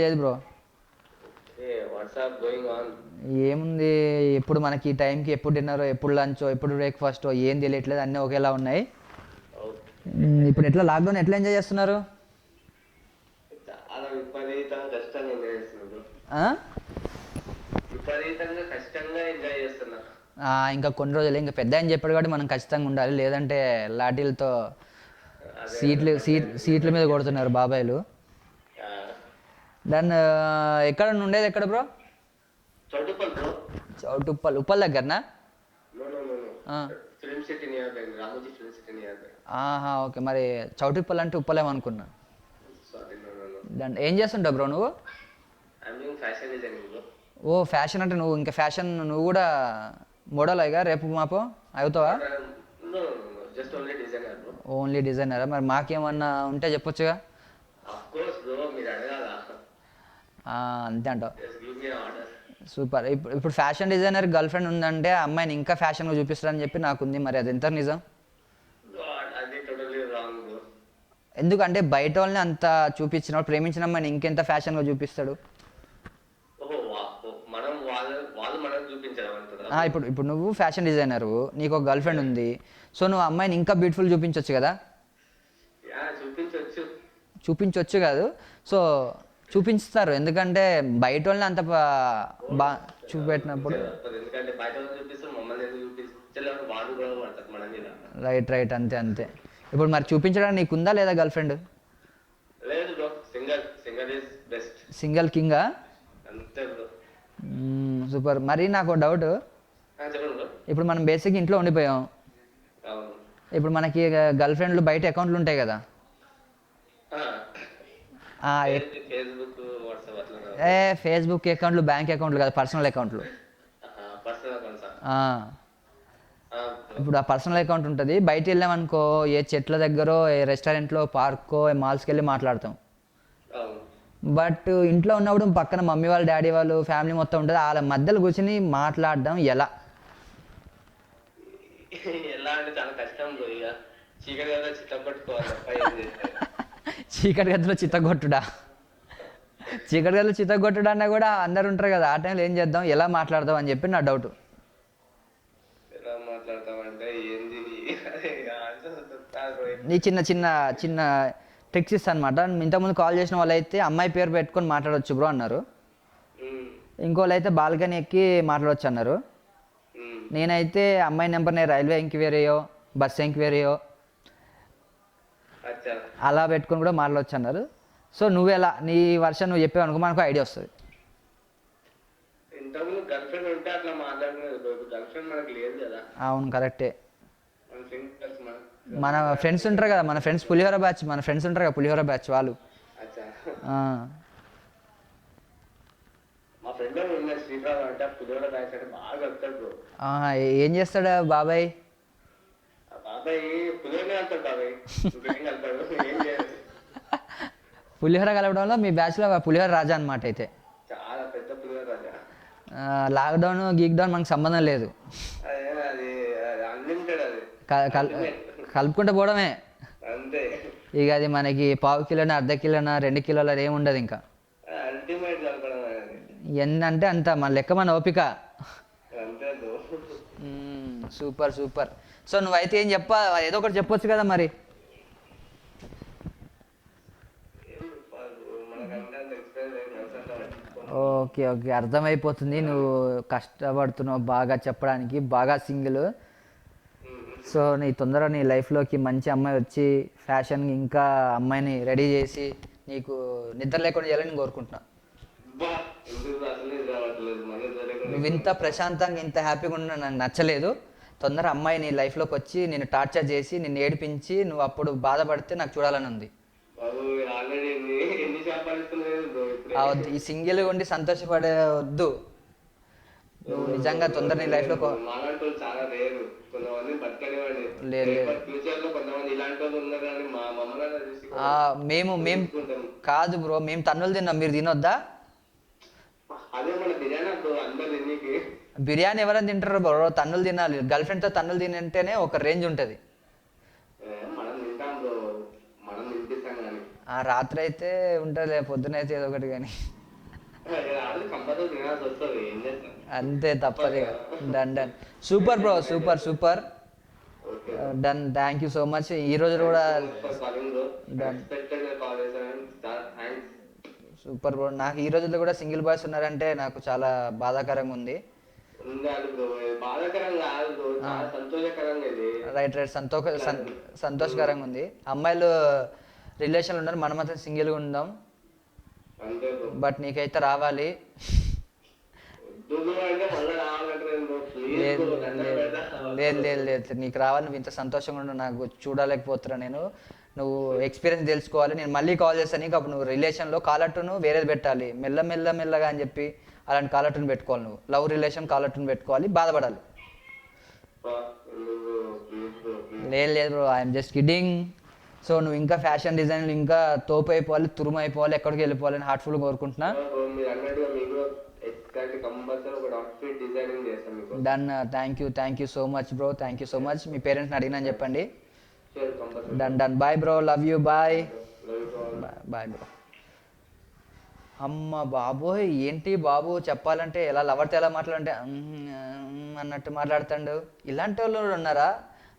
లేదు బ్రో. WhatsApp going on. ఏముంది, ఎప్పుడు మనకి ఈ టైంకి ఎప్పుడు డిన్నరో, ఎప్పుడు లంచో, ఎప్పుడు బ్రేక్ఫాస్టో ఏం తెలియట్లేదు, అన్నీ ఒకేలా ఉన్నాయి. ఇప్పుడు ఎట్లా లాక్డౌన్ ఎట్లా ఎంజాయ్ చేస్తున్నారు? చాలా విపరీతంగా కష్టంగా ఎంజాయ్ చేస్తున్నా బ్రో. విపరీతంగా కష్టంగా ఎంజాయ్ చేస్తున్నా. ఇంకా కొన్ని రోజులు ఇంకా పెద్ద అని చెప్పాడు కాబట్టి మనం ఖచ్చితంగా ఉండాలి, లేదంటే లాఠీలతో సీట్ల మీద కొడుతున్నారు బాబాయ్లు. దాన్ని ఎక్కడ ఉండేది ఎక్కడ బ్రో? చౌటుప్పల్ బ్రో. చౌటుప్పల్, ఉప్పల్ దగ్గరనా? Film city nearby, Ramoji film city nearby. Okay. మరి చౌటుప్పల్ అంటే ఉప్పలేమనుకున్నా. దాన్ని ఏం చేస్తుంటావు బ్రో నువ్వు? I'm doing fashion designing bro. Oh fashion అంటే నువ్వు ఇంకా ఫ్యాషన్, నువ్వు కూడా మోడల్ అయ్యగా రేపు మాపో అవుతావా? Just only designer bro. Only డిజైనరా? మరి మాకేమన్నా ఉంటే చెప్పొచ్చుగా. ఆఫ్ కోర్స్ బ్రో, మీరు అడగాలా? అంతే అంటావు. Just give me order. Super. ఇప్పుడు ఫ్యాషన్ డిజైనర్ గర్ల్ ఫ్రెండ్ ఉందంటే అమ్మాయిని ఇంకా ఫ్యాషన్గా చూపిస్తారని చెప్పి నాకుంది. మరి అది ఎంత నిజం? అది టోటల్లీ రాంగ్ బ్రో. ఎందుకంటే బయట వాళ్ళని అంత చూపించిన ప్రేమించిన అమ్మాయిని ఇంకెంత ఫ్యాషన్గా చూపిస్తాడు? మనం వాళ్ళు మనకు చూపించడం అంటారా? ఇప్పుడు నువ్వు ఫ్యాషన్ డిజైనరు, నీకు ఒక గర్ల్ ఫ్రెండ్ ఉంది, సో నువ్వు అమ్మాయిని ఇంకా బ్యూటిఫుల్ చూపించవచ్చు కదా? చూపించవచ్చు కాదు, సో చూపిస్తారు. ఎందుకంటే బయట వాళ్ళని అంత బాగా చూపెట్టినప్పుడు. ఎందుకంటే బయట వాళ్ళు చూపిస్తారు, మమ్మల్ని ఎందుకు చూపించాలి? వాళ్ళు కూడా పడతారు మన మీద. రైట్ అంతే. ఇప్పుడు మరి చూపించడానికి నీకు ఉందా లేదా గర్ల్ ఫ్రెండ్? లేదు bro, single is best. Single కింగా? అంతే బ్రో. సూపర్. మరి నాకు డౌట్, చెప్పండి బ్రో. ఇప్పుడు మనం బేసిక్ ఇంట్లో ఉండిపోయాం, అవును. ఇప్పుడు మనకి గర్ల్ ఫ్రెండ్లు బయట అకౌంట్లు ఉంటాయి కదా, ఫేస్బుక్, వాట్సాప్ అట్లా. ఫేస్బుక్ అకౌంట్లు బ్యాంక్ అకౌంట్లు కదా, పర్సనల్ అకౌంట్లు. Personal accounts. ఇప్పుడు ఆ పర్సనల్ అకౌంట్ ఉంటుంది, బయట వెళ్ళామనుకో ఏ చెట్ల దగ్గర, ఏ రెస్టారెంట్లో, పార్కో, మాల్స్కి వెళ్ళి మాట్లాడతాం. బట్ ఇంట్లో ఉన్నప్పుడు పక్కన మమ్మీ వాళ్ళు, డాడీ వాళ్ళు, ఫ్యామిలీ మొత్తం ఉంటుంది, వాళ్ళ మధ్యలో కూర్చొని మాట్లాడడం ఎలా? ఎలా అంటే చాలా కష్టం బ్రో. ఇక చీకటి గదిలో చిత్తగొట్టుకోవాలి. చీకటి గదిలో చిత్తగొట్టుడా? చీకటి గదిలో చిత్తగొట్టుడా అన్నా కూడా అందరు ఉంటారు కదా, ఆ టైంలో ఏం చేద్దాం, ఎలా మాట్లాడదాం అని చెప్పి నా డౌట్. ఎలా మాట్లాడతామంటే ఏంది నీ చిన్న ట్రిక్స్ ఇస్తాను అనమాట. ఇంతకుముందు కాల్ చేసిన వాళ్ళు అయితే అమ్మాయి పేరు పెట్టుకొని మాట్లాడవచ్చు బ్రో అన్నారు, ఇంకోళ్ళు అయితే బాల్కనీ ఎక్కి మాట్లాడవచ్చు అన్నారు. నేనైతే అమ్మాయి నెంబర్ నేను రైల్వే ఎంక్వైరీయో, బస్ ఎంక్వైరీయో అలా పెట్టుకొని కూడా మాట్లాడవచ్చు అన్నారు. సో నువ్వెలా, నీ వర్షన్ నువ్వు చెప్పావు అనుకో, మనకు ఐడియా వస్తుంది. అవును కరెక్టే. మన ఫ్రెండ్స్ ఉంటారు కదా, మన ఫ్రెండ్స్ పులిహోర బ్యాచ్, మన ఫ్రెండ్స్ ఉంటారు కదా పులిహోర బ్యాచ్ వాళ్ళు. ఏం చేస్తాడా బాబాయ్? పులిహోర కలపడంలో మీ బ్యాచ్లో పులిహోర రాజా అనమాట. అయితే లాక్డౌన్ గీక్డౌన్ మనకు సంబంధం లేదు, కలుపుకుంటూ పోవడమే. ఇక అది మనకి పావు కిలోనా, అర్ధ కిలోనా, 2 కిలోల ఏముండదు. ఇంకా ఎన్నంటే అంత మన లెక్క, మన ఓపిక. సూపర్. సో నువ్వైతే ఏం ఏదో ఒకటి చెప్పొచ్చు కదా మరి. ఓకే ఓకే, అర్థమైపోతుంది నువ్వు కష్టపడుతున్నావు బాగా చెప్పడానికి, బాగా సింగిల్. సో నీ తొందరగా నీ లైఫ్లోకి మంచి అమ్మాయి వచ్చి ఫ్యాషన్ ఇంకా అమ్మాయిని రెడీ చేసి నీకు నిద్ర లేకుండా చేయాలని కోరుకుంటున్నా. నువ్వు ఇంత ప్రశాంతంగా ఇంత హ్యాపీగా ఉన్న నాకు నచ్చలేదు. తొందర అమ్మాయి నీ లైఫ్లోకి వచ్చి నిన్ను టార్చర్ చేసి నిన్ను ఏడిపించి నువ్వు అప్పుడు బాధపడితే నాకు చూడాలని ఉంది. ఈ సింగిల్గా ఉండి సంతోషపడే వద్దు. నువ్వు నిజంగా తొందర నీ లైఫ్లో లేదు మేము మేము కాదు బ్రో, మేము తన్నులు తిన్నాం, మీరు తినొద్దా? బిర్యానీ ఎవరైనా తింటారు బ్రో, తన్నులు తినాలి. గర్ల్ ఫ్రెండ్తో తన్నులు తినంటేనే ఒక రేంజ్ ఉంటుంది. రాత్రి అయితే ఉంటుంది, పొద్దున అయితే ఏదో ఒకటి కానీ అంతే, తప్పదు. Done done, super bro, super super, done. Thank you so much. ఈ రోజు కూడా డన్, సూపర్ బ్రో. నాకు ఈ రోజుల్లో కూడా సింగిల్ బాయ్స్ ఉన్నారంటే నాకు చాలా బాధాకరంగా ఉంది. రైట్ రైట్, సంతోషకరంగా ఉంది. అమ్మాయిలు రిలేషన్లు ఉన్నారు, మనం మాత్రం సింగిల్గా ఉందాం. బట్ నీకైతే రావాలి. లేదు లేదు లేదు లేదు, నీకు రావాలి. నువ్వు ఇంత సంతోషంగా ఉండు, నాకు చూడలేకపోతున్నా నేను. నువ్వు ఎక్స్పీరియన్స్ తెలుసుకోవాలి. నేను మళ్ళీ కాల్ చేస్తాను నీకు. అప్పుడు నువ్వు రిలేషన్లో కాలర్టును వేరేది పెట్టాలి, మెల్లగా అని చెప్పి అలాంటి కాలర్టును పెట్టుకోవాలి. నువ్వు లవ్ రిలేషన్ కాలర్టును పెట్టుకోవాలి, బాధపడాలి. లేదు లేదు bro, I'm just kidding. So నువ్వు ఇంకా ఫ్యాషన్ డిజైన్లు ఇంకా తోపు అయిపోవాలి, తురుము అయిపోవాలి, ఎక్కడికి వెళ్ళిపోవాలని హార్ట్ఫుల్గా కోరుకుంటున్నా. Done, thank you so much bro, thank you so much. మీ పేరెంట్స్ని అడిగినా చెప్పండి. Done done, bye bro, love you, bye bye bro. అమ్మ బాబోయ్, ఏంటి బాబు చెప్పాలంటే ఎలా లవర్తో ఎలా మాట్లాడంటే అన్నట్టు మాట్లాడుతాడు. ఇలాంటి వాళ్ళు ఉన్నారా?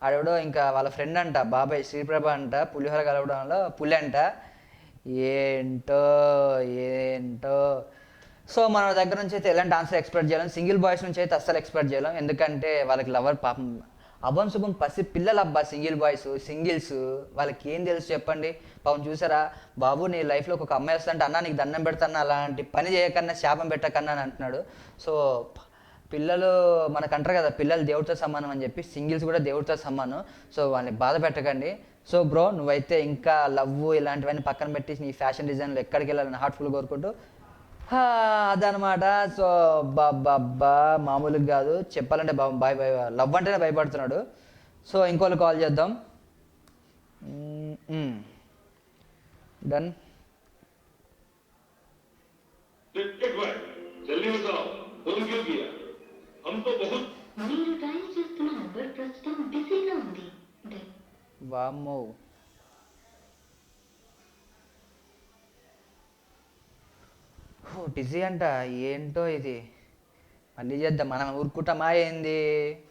ఆడెవడో ఇంకా వాళ్ళ ఫ్రెండ్ అంట, బాబాయ్ శ్రీప్రభ అంట, పులిహోర కలవడంలో పులి అంట. ఏంటో ఏంటో. సో మన దగ్గర నుంచి అయితే ఎలాంటి ఆన్సర్ ఎక్స్పెక్ట్ చేయలేం, సింగిల్ బాయ్స్ నుంచి అయితే అస్సలు ఎక్స్పెక్ట్ చేయలేం. ఎందుకంటే వాళ్ళకి లవర్ పాపం అభం శుభం పసి పిల్లలు అబ్బా, సింగిల్ బాయ్స్ సింగిల్స్, వాళ్ళకి ఏం తెలుసు చెప్పండి. పాపం చూసారా, బాబు నీ లైఫ్లో ఒక అమ్మాయి వస్తుంటే అన్న నీకు దండం పెడతాను, అలాంటి పని చేయకన్నా శాపం పెట్టకన్నా అని అంటున్నాడు. సో పిల్లలు మనకు అంటారు కదా, పిల్లలు దేవుడితో సమానం అని చెప్పి సింగిల్స్ కూడా దేవుడితో సమానం. సో వాళ్ళని బాధ పెట్టకండి. సో బ్రో నువ్వైతే ఇంకా లవ్ ఇలాంటివన్నీ పక్కన పెట్టి నీ ఫ్యాషన్ డిజైన్లో ఎక్కడికి వెళ్ళాలని హార్ట్ఫుల్ కోరుకుంటూ అదనమాట. సో బాబా మామూలుగా కాదు చెప్పాలంటే బాయ్ బాయ్, లవ్ అంటేనే భయపడుతున్నాడు. సో ఇంకోళ్ళు కాల్ చేద్దాం. డన్. వామ్మో, బిజీ అంట. ఏంటో ఇది, మళ్ళీ చేద్దాం. మనం ఊరుకుంటామా ఏంది?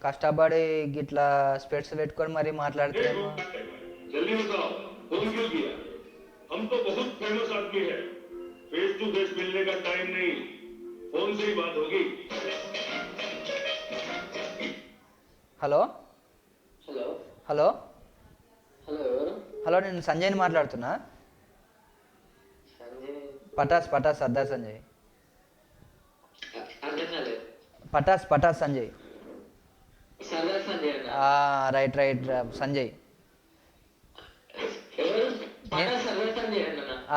కష్టపడి గిట్లా స్పెట్స్ పెట్టుకొని మరీ మాట్లాడుతున్నాము. Hello hello hello hello hello, నేను సంజయ్ని మాట్లాడుతున్నా. పటాస్ సర్దార్ సంజయ్. పటాస్ సంజయ్. రైట్ సంజయ్.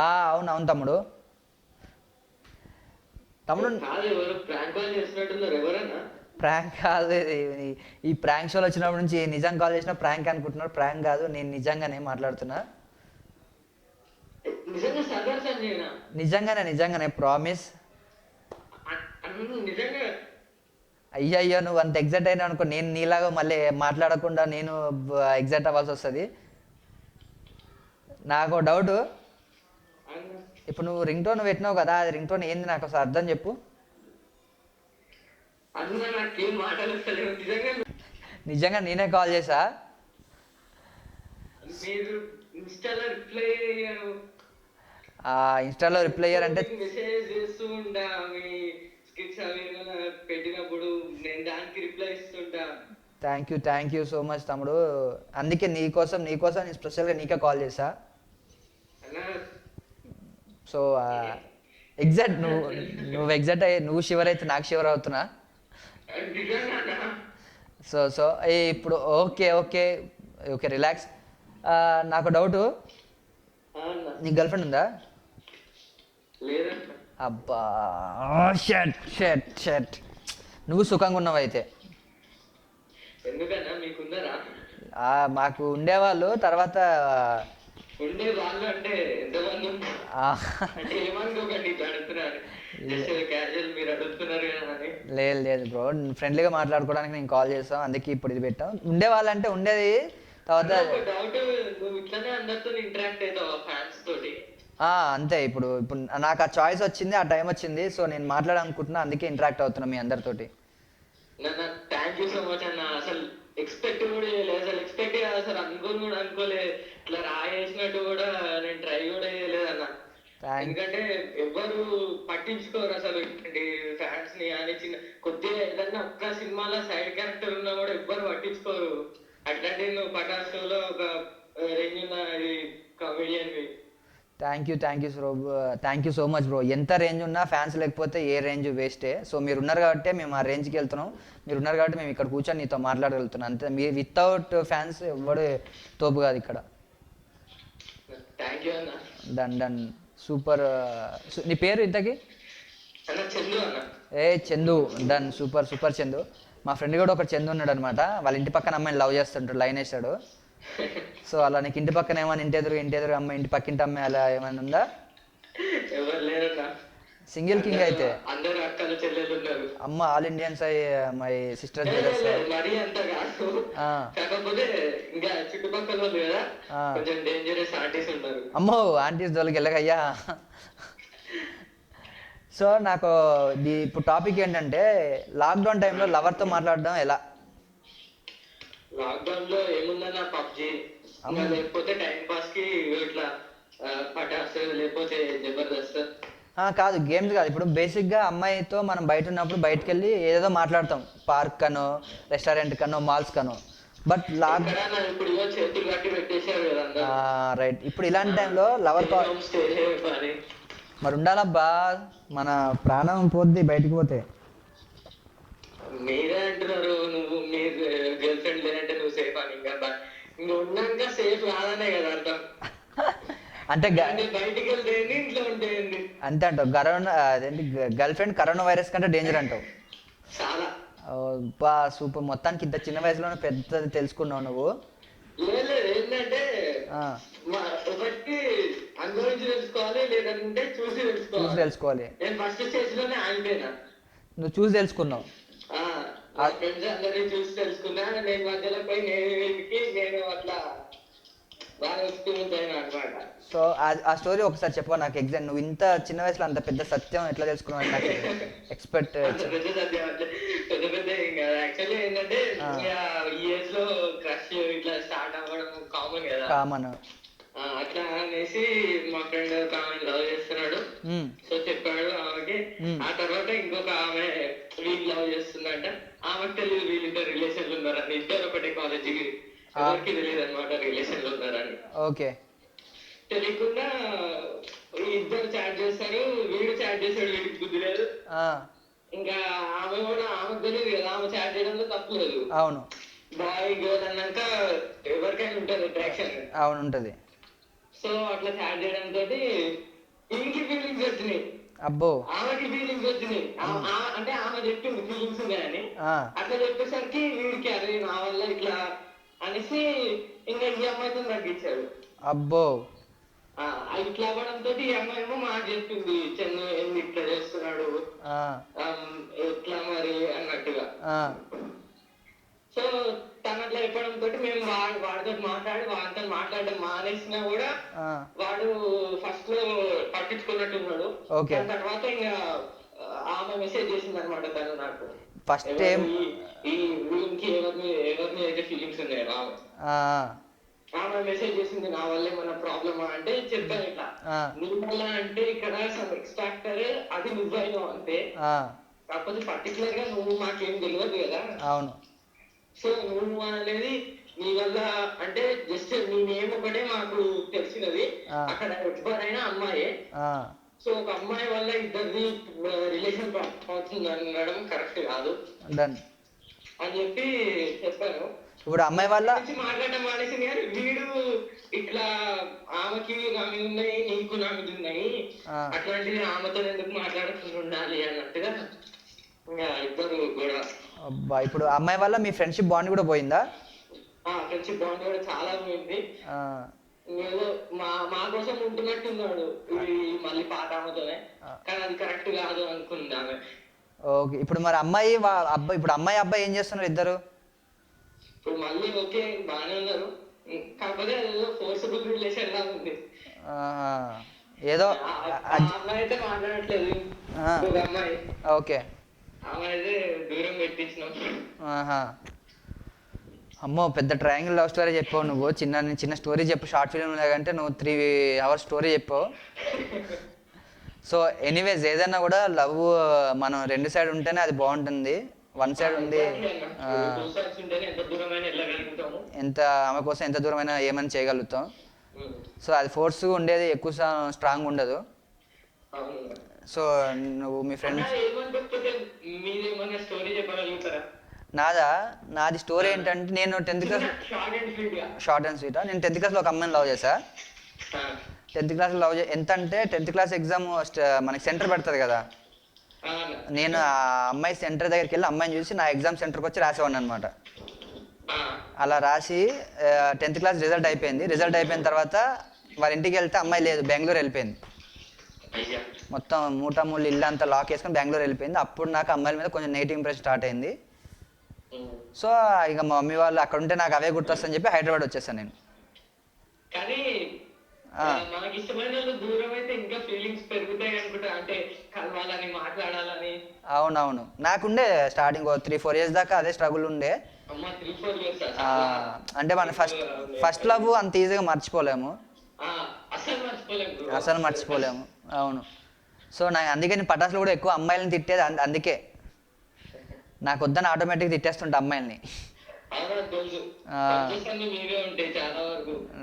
అవును తమ్ముడు. ప్రాంక్ కాదు ఇది. ఈ ప్రాంక్ షోలో వచ్చినప్పటి నుంచి నిజం కాల్ చేసిన ప్రాంక్ అనుకుంటున్నారు. ప్రాంక్ కాదు, నేను నిజంగానే మాట్లాడుతున్నా. నిజంగానే ప్రామిస్. అయ్యో నువ్వు అంత ఎగ్జైట్ అయినా అనుకో, నేను నీలాగా మళ్ళీ మాట్లాడకుండా నేను ఎగ్జైట్ అవ్వాల్సి వస్తుంది. నాకు డౌట్, ఇప్పుడు నువ్వు రింగ్ టోన్ పెట్టినావు కదా, అది రింగ్ టోన్ ఏంది నాకు అసలు అర్థం చెప్పు. నిజంగా నేనే కాల్ చేసా. ఇన్స్టాలో రిప్లై అయ్యారంటే మెసేజ్ చేస్తూ ఉంటా, మీ స్కిట్స్ అవి ఏమైనా పెట్టినప్పుడు నేను దానికి రిప్లై ఇస్తుంటా. థ్యాంక్ యూ సో మచ్ తమ్ముడు. అందుకే నీకోసం నేను స్పెషల్గా నీకే కాల్ చేశా. అన్నా సో ఎగ్జాక్ట్ నువ్వు ఎగ్జాక్ట్ అయ్యి నువ్వు షివర్ అయితే నాకు షివర్ అవుతున్నా. నిజంగా సో ఇప్పుడు ఓకే ఓకే ఓకే రిలాక్స్. నాకు డౌటు, నీకు గర్ల్ ఫ్రెండ్ ఉందా? లేదన్నా. అబ్బా షట్ నువ్వు సుఖంగా ఉన్నావు అయితే. ఎందుకన్నా మీకుందరా? మాకు ఉండేవాళ్ళు, తర్వాత ఉండే వాళ్ళు అంటే ఎంతమంది ఉన్నారు? అంటే ఏమనుకోకండి ఇట్లా అడుగుతున్నారు, క్యాజువల్ మీరు అడుగుతున్నారు కదా అని. లేదు బ్రో, ఫ్రెండ్లీగా మాట్లాడుకోవడానికి నేను కాల్ చేస్తాం, అందుకే ఇప్పుడు ఇది పెట్టాం. ఉండేవాళ్ళంటే ఉండేది. తర్వాత డౌట్, నువ్వు ఇట్లానే అందరితో ఇంటరాక్ట్ అవుతావా ఫ్యాన్స్ తోటి? అంతే. ఇప్పుడు నాకు ఆ చాయిస్ వచ్చింది, ఆ టైం వచ్చింది, సో నేను మాట్లాడాలనుకుంటున్నా, అందుకే ఇంటరాక్ట్ అవుతున్నా మీ అందరితోటి. థ్యాంక్ యూ సో మచ్ అన్న. అసలు ఎక్స్పెక్ట్ కూడా చేయలేదు, అసలు ఎక్స్పెక్ట్ అసలు అనుకోని కూడా అనుకోలే. ఇట్లా రాయేసినట్టు కూడా నేను ట్రై కూడా చేయలేదు అన్న. ఎందుకంటే ఎవ్వరు పట్టించుకోరు అసలు ఫ్యాన్స్ ని అని. చిన్న కొద్దిగా ఏదన్నా ఒక్క సినిమాలో సైడ్ క్యారెక్టర్ ఉన్నా కూడా ఎవ్వరు పట్టించుకోరు. అట్లాంటి నువ్వు పటాస్ షోలో ఒక రేంజ్ ఉన్న comedian. Thank you so much bro. ఎంత రేంజ్ ఉన్నా ఫ్యాన్స్ లేకపోతే ఏ రేంజ్ వేస్టే. సో మీరు ఉన్నారు కాబట్టి మేము ఆ రేంజ్కి వెళ్తున్నాం, మీరు ఉన్నారు కాబట్టి మేము ఇక్కడ కూర్చొని నీతో మాట్లాడగలుగుతున్నాం అంతే. మీ వితౌట్ ఫ్యాన్స్ ఎవ్వడు తోపు కాదు ఇక్కడ. థ్యాంక్ యూ అన్న. Done super. నీ పేరు ఇంతకి? చందు అన్న. చందు. Done super Chandu. మా ఫ్రెండ్ కూడా ఒక చందు ఉన్నాడు అనమాట. వాళ్ళ ఇంటి పక్కన అమ్మాయిని లవ్ చేస్తుంటాడు, లైన్ వేస్తాడు. సో అలా నీకు ఇంటి పక్కన ఏమైనా ఇంటి ఎదురు అమ్మాయి, ఇంటి పక్కింటి అమ్మాయి అలా ఏమైనా ఉందా? ఎవరు లేరన్నా. సింగిల్ కింగ్ అయితే? అందరూ అక్కలు చెల్లెలు ఉన్నారు. అమ్మ all Indians my sister brothers. మరీ అంత కాదు, కాకపోతే ఇంకా చుట్టుపక్కల వాళ్ళు కదా కొంచెం డేంజరస్ ఆంటీస్ ఉన్నారు. అమ్మో ఆంటీస్ దొరికి వెళ్ళకయ్యా. సో నాకు ఇప్పుడు టాపిక్ ఏంటంటే, లాక్డౌన్ టైంలో లవర్తో మాట్లాడడం ఎలా? లాక్డౌన్ లో ఏముందన్న, పబ్జి, లేకపోతే టైం పాస్ కి ఇట్లా పటాస్, లేకపోతే జబర్దస్త్. కాదు గేమ్స్ కాదు. ఇప్పుడు బేసిక్గా అమ్మాయితో మనం బయట ఉన్నప్పుడు బయటకు వెళ్ళి ఏదేదో మాట్లాడతాం, పార్క్ కనో, రెస్టారెంట్ కనో, మాల్స్ కనో. బట్ ఇప్పుడు చేతులు కట్టి పెట్టేశారు కదా. రైట్. ఇప్పుడు ఇలాంటి టైంలో లవర్ కాల్ మరి ఉండాలబ్బా, మన ప్రాణం పోద్ది బయటికి పోతే. మీరే అంటున్నారు నువ్వు మీ గర్ల్ ఫ్రెండ్ లేదంటే నువ్వు సేఫ్ అని. ఇంకా ఉన్నాక సేఫ్ కాదనే కదా అర్థం. అంటే బయటికి వెళ్తేంది, ఇంట్లో ఉంటేంది అంతే అంటావు. అదేంటి గర్ల్ ఫ్రెండ్ కరోనా వైరస్ కంటే డేంజర్ అంటావు. చాలా సూపర్. మొత్తానికి ఇంత చిన్న వయసులోనే పెద్దది తెలుసుకున్నావు నువ్వు. లేదు ఏంటంటే ఒకటి అనుభవించి తెలుసుకోవాలి, లేదంటే చూసి తెలుసుకోవాలి. నేను ఫస్ట్ స్టేజ్ లోనే ఆగిపోయినా. నువ్వు చూసి తెలుసుకున్నావు? ఫ్రెండ్స్ అందరినీ చూసి తెలుసుకున్నా. నేను మధ్యలో పోయి నేను అట్లా బాగా ఎక్స్పీరియన్స్ అయినా అనమాట. సో ఆ స్టోరీ ఒకసారి చెప్పు నాకు. ఎగ్జాక్ట్ నువ్వు ఇంత చిన్న వయసులో అంత పెద్ద సత్యం ఎట్లా తెలుసుకున్నావు? నాకు ఎక్స్పెక్ట్ పెద్ద సత్యం పెద్ద ఇంకా యాక్చువల్లీ ఏంటంటే ఈ ఏజ్ లో క్రష్ ఇట్లా స్టార్ట్ అవ్వడం కామన్ కదా. కామన్. అట్లా అనేసి మా ఫ్రెండ్ ఒక ఆమె లవ్ చేస్తున్నాడు, సో చెప్పాడు ఆమెకి. ఆ తర్వాత ఇంకొక ఆమె వీళ్ళు లవ్ చేస్తుందంట. ఆమెకు తెలియదు వీళ్ళిద్దరు రిలేషన్ లో ఉన్నారని. ఇద్దరు ఒకటే కాలేజీకి, ఎవరికి తెలియదు అనమాట రిలేషన్ లో ఉన్నారని. ఓకే. తెలియకుండా ఇద్దరు చాట్ చేస్తారు. వీడు చాట్ చేశాడు, వీడికి బుద్ధి లేదు. ఇంకా ఆమె కూడా ఆమెకు తెలియదు కదా, ఆమె చాట్ చేయడంలో తప్పలేదు. అవును. బాయ్ గర్ల్ అన్నాక ఎవరికైనా ఉంటుంది అట్రాక్షన్. అవును ఉంటది. సో అట్లా చాట్ చేయడం తోటి వీడికి ఫీలింగ్స్ వచ్చినాయి. అబ్బో. ఆమెకి ఫీలింగ్స్ వచ్చినాయి. అంటే ఆమె చెప్పింది ఫీలింగ్స్ ఉన్నాయని. అట్లా చెప్పేసరికి వీడికి అదే నా వల్ల ఇట్లా అనేసి ఇంకా ఈ అమ్మాయితో తగ్గించాడు. అబ్బో. ఇట్లా అవ్వడంతో ఈ అమ్మాయి ఏమో మాట చెప్పింది, చెన్ను ఎందుకు ఇట్లా చేస్తున్నాడు ఎట్లా మరి అన్నట్టుగా. సో తను అట్లా చెప్పడంతో మేము వాడితో వాడితో మాట్లాడడం మానేసినా కూడా వాడు ఫస్ట్ లో పట్టించుకున్నట్టున్నాడు. దాని తర్వాత ఇంకా ఆమె మెసేజ్ చేసింది అనమాట తను నాకు. ఫస్ట్ టైం ఈ వీళ్ళకి ఎవరిని అయితే ఫీలింగ్స్ ఉన్నాయో ఆమె ఆమె మెసేజ్ చేసింది నా వల్ల ఏమన్నా ప్రాబ్లమా అంటే చెప్పాను ఇట్లా నీ వల్ల అంటే ఇక్కడ సమ్ ఎక్స్ట్రాక్టర్ అది నువ్వైనావు అంతే, కాకపోతే పర్టికులర్ గా నువ్వు మాకేం తెలియదు కదా. అవును. సో నువ్వు అనేది నీ వల్ల అంటే జస్ట్ నీ నేమ్ ఒకటే మాకు తెలిసినది, అక్కడ ఎవరైనా అమ్మాయే. సో ఒక అమ్మాయి వల్ల ఇద్దరిది రిలేషన్ అవుతుంది అనడం కరెక్ట్ కాదు అని చెప్పి చెప్పాను. ఇప్పుడు అమ్మాయి వల్ల మాట్లాడడం మానేసింది కానీ వీడు ఇట్లా ఆమెకి నా మీద ఉన్నాయి, నీకు నా మీద ఉన్నాయి, అట్లాంటిది ఆమెతో ఎందుకు మాట్లాడుకుంటూ ఉండాలి అన్నట్టుగా ఇంకా ఇద్దరు కూడా. అబ్బా, ఇప్పుడు అమ్మాయి వల్ల మీ ఫ్రెండ్షిప్ బాండ్ కూడా పోయిందా? ఫ్రెండ్షిప్ బాండ్ కూడా చాలా పోయింది. ఏదో మా కోసం ఉంటున్నట్టున్నాడు మళ్ళీ పాత ఆమెతోనే, కానీ అది కరెక్ట్ కాదు అనుకుంది ఆమె. ఓకే, ఇప్పుడు మరి అమ్మాయి అబ్బాయి, ఇప్పుడు అమ్మాయి అబ్బాయి ఏం చేస్తున్నారు ఇద్దరు? ఇప్పుడు మళ్ళీ ఓకే బాగానే ఉన్నారు, కాకపోతే ఏదో ఫోర్సబుల్ రిలేషన్ లా ఉంది. ఏదో అమ్మాయి అయితే మాట్లాడట్లేదు, ఒక అమ్మాయి. ఓకే, ఆమె అయితే దూరం పెట్టించినాం. అమ్మో, పెద్ద ట్రయాంగిల్ లవ్ స్టోరీ చెప్పావు నువ్వు. చిన్న స్టోరీ చెప్పు, షార్ట్ ఫిల్మ్ లేకంటే నువ్వు 3 hours స్టోరీ చెప్పావు. సో ఎనీవేస్, ఏదైనా కూడా లవ్ మనం 2 సైడ్ ఉంటేనే అది బాగుంటుంది. 1 సైడ్ ఉంది ఎంత ఆమె కోసం ఎంత దూరమైనా ఏమైనా చేయగలుగుతాం. సో అది ఫోర్స్ ఉండేది ఎక్కువ స్ట్రాంగ్ ఉండదు. సో నువ్వు మీ ఫ్రెండ్స్ నాది స్టోరీ ఏంటంటే, నేను 10th class short and sweet నేను 10th క్లాస్లో ఒక అమ్మాయిని లవ్ చేశా. 10th క్లాస్లో లవ్ ఎంత అంటే 10th క్లాస్ ఎగ్జామ్ మనకి సెంటర్ పెడుతుంది కదా, నేను ఆ అమ్మాయి సెంటర్ దగ్గరికి వెళ్ళి అమ్మాయిని చూసి నా ఎగ్జామ్ సెంటర్కి వచ్చి రాసేవాడిని అనమాట. అలా రాసి 10th క్లాస్ రిజల్ట్ అయిపోయింది. రిజల్ట్ అయిపోయిన తర్వాత వాళ్ళ ఇంటికి వెళ్తే అమ్మాయి లేదు, బెంగళూరు వెళ్ళిపోయింది. మొత్తం మూటమూళ్ళు ఇల్లు అంతా లాక్ వేసుకొని బెంగళూరు వెళ్ళిపోయింది. అప్పుడు నాకు అమ్మాయిల మీద కొంచెం నెగిటివ్ ఇంప్రెషన్ స్టార్ట్ అయింది. సో ఇక మా మమ్మీ వాళ్ళు అక్కడ ఉంటే నాకు అవే గుర్తొస్తుందని చెప్పి హైదరాబాద్ వచ్చేసాను నేను. కానీ మనకి ఇష్టమైన వాళ్ళు దూరం అయితే ఇంకా ఫీలింగ్స్ పెరుగుతాయి అనుకుంటా, అంటే కలవాలని మాట్లాడాలని. అవునవును, నాకుండే స్టార్టింగ్ 3-4 years దాకా అదే స్ట్రగుల్ ఉండే. అంటే మన ఫస్ట్ లవ్ అంత ఈజీగా మర్చిపోలేము, అసలు మర్చిపోలేము. అవును. సో నాకు అందుకే నేను పటాసులు కూడా ఎక్కువ అమ్మాయిలని తిట్టేది. అందుకే నాకు వద్దని ఆటోమేటిక్ తిట్టేస్తుంటా అమ్మాయిల్ని.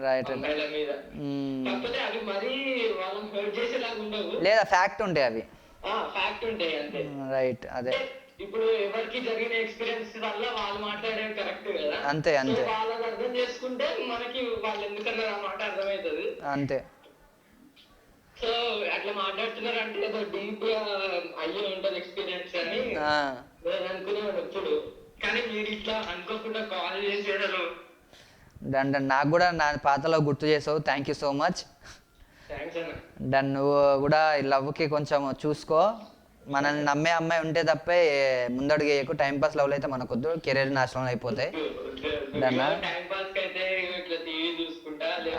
రైట్. లేదా ఫ్యాక్ట్ ఉంటాయి అవి. రైట్, అదే. ఇప్పుడు ఎవరికి జరిగిన ఎక్స్పీరియన్స్ వల్ల వాళ్ళు మాట్లాడేది కరెక్ట్ కదా. అంతే అంతే, వాళ్ళని అర్థం చేసుకుంటే మనకి వాళ్ళు ఎందుకన్నా ఆ మాట అర్థమవుతుంది. అంతే. సో అట్లా మాట్లాడుతున్నారు అంటే ఏదో డీప్ గా అయ్యి ఉంటది ఎక్స్పీరియన్స్ అని నేను అనుకునేవాడు ఎప్పుడు. కానీ మీరు ఇట్లా అనుకోకుండా కాల్ చేసేదారు. నాకు కూడా నా పాతలో గుర్తు చేసావు. Thank you so much. నువ్వు కూడా ఈ లవ్కి కొంచెం చూసుకో. మనల్ని నమ్మే అమ్మాయి ఉంటే తప్పే ముందడుగు వేయకు. టైంపాస్ లవ్లు అయితే మనకొద్దు, కెరీర్ నాశనం అయిపోతాయి.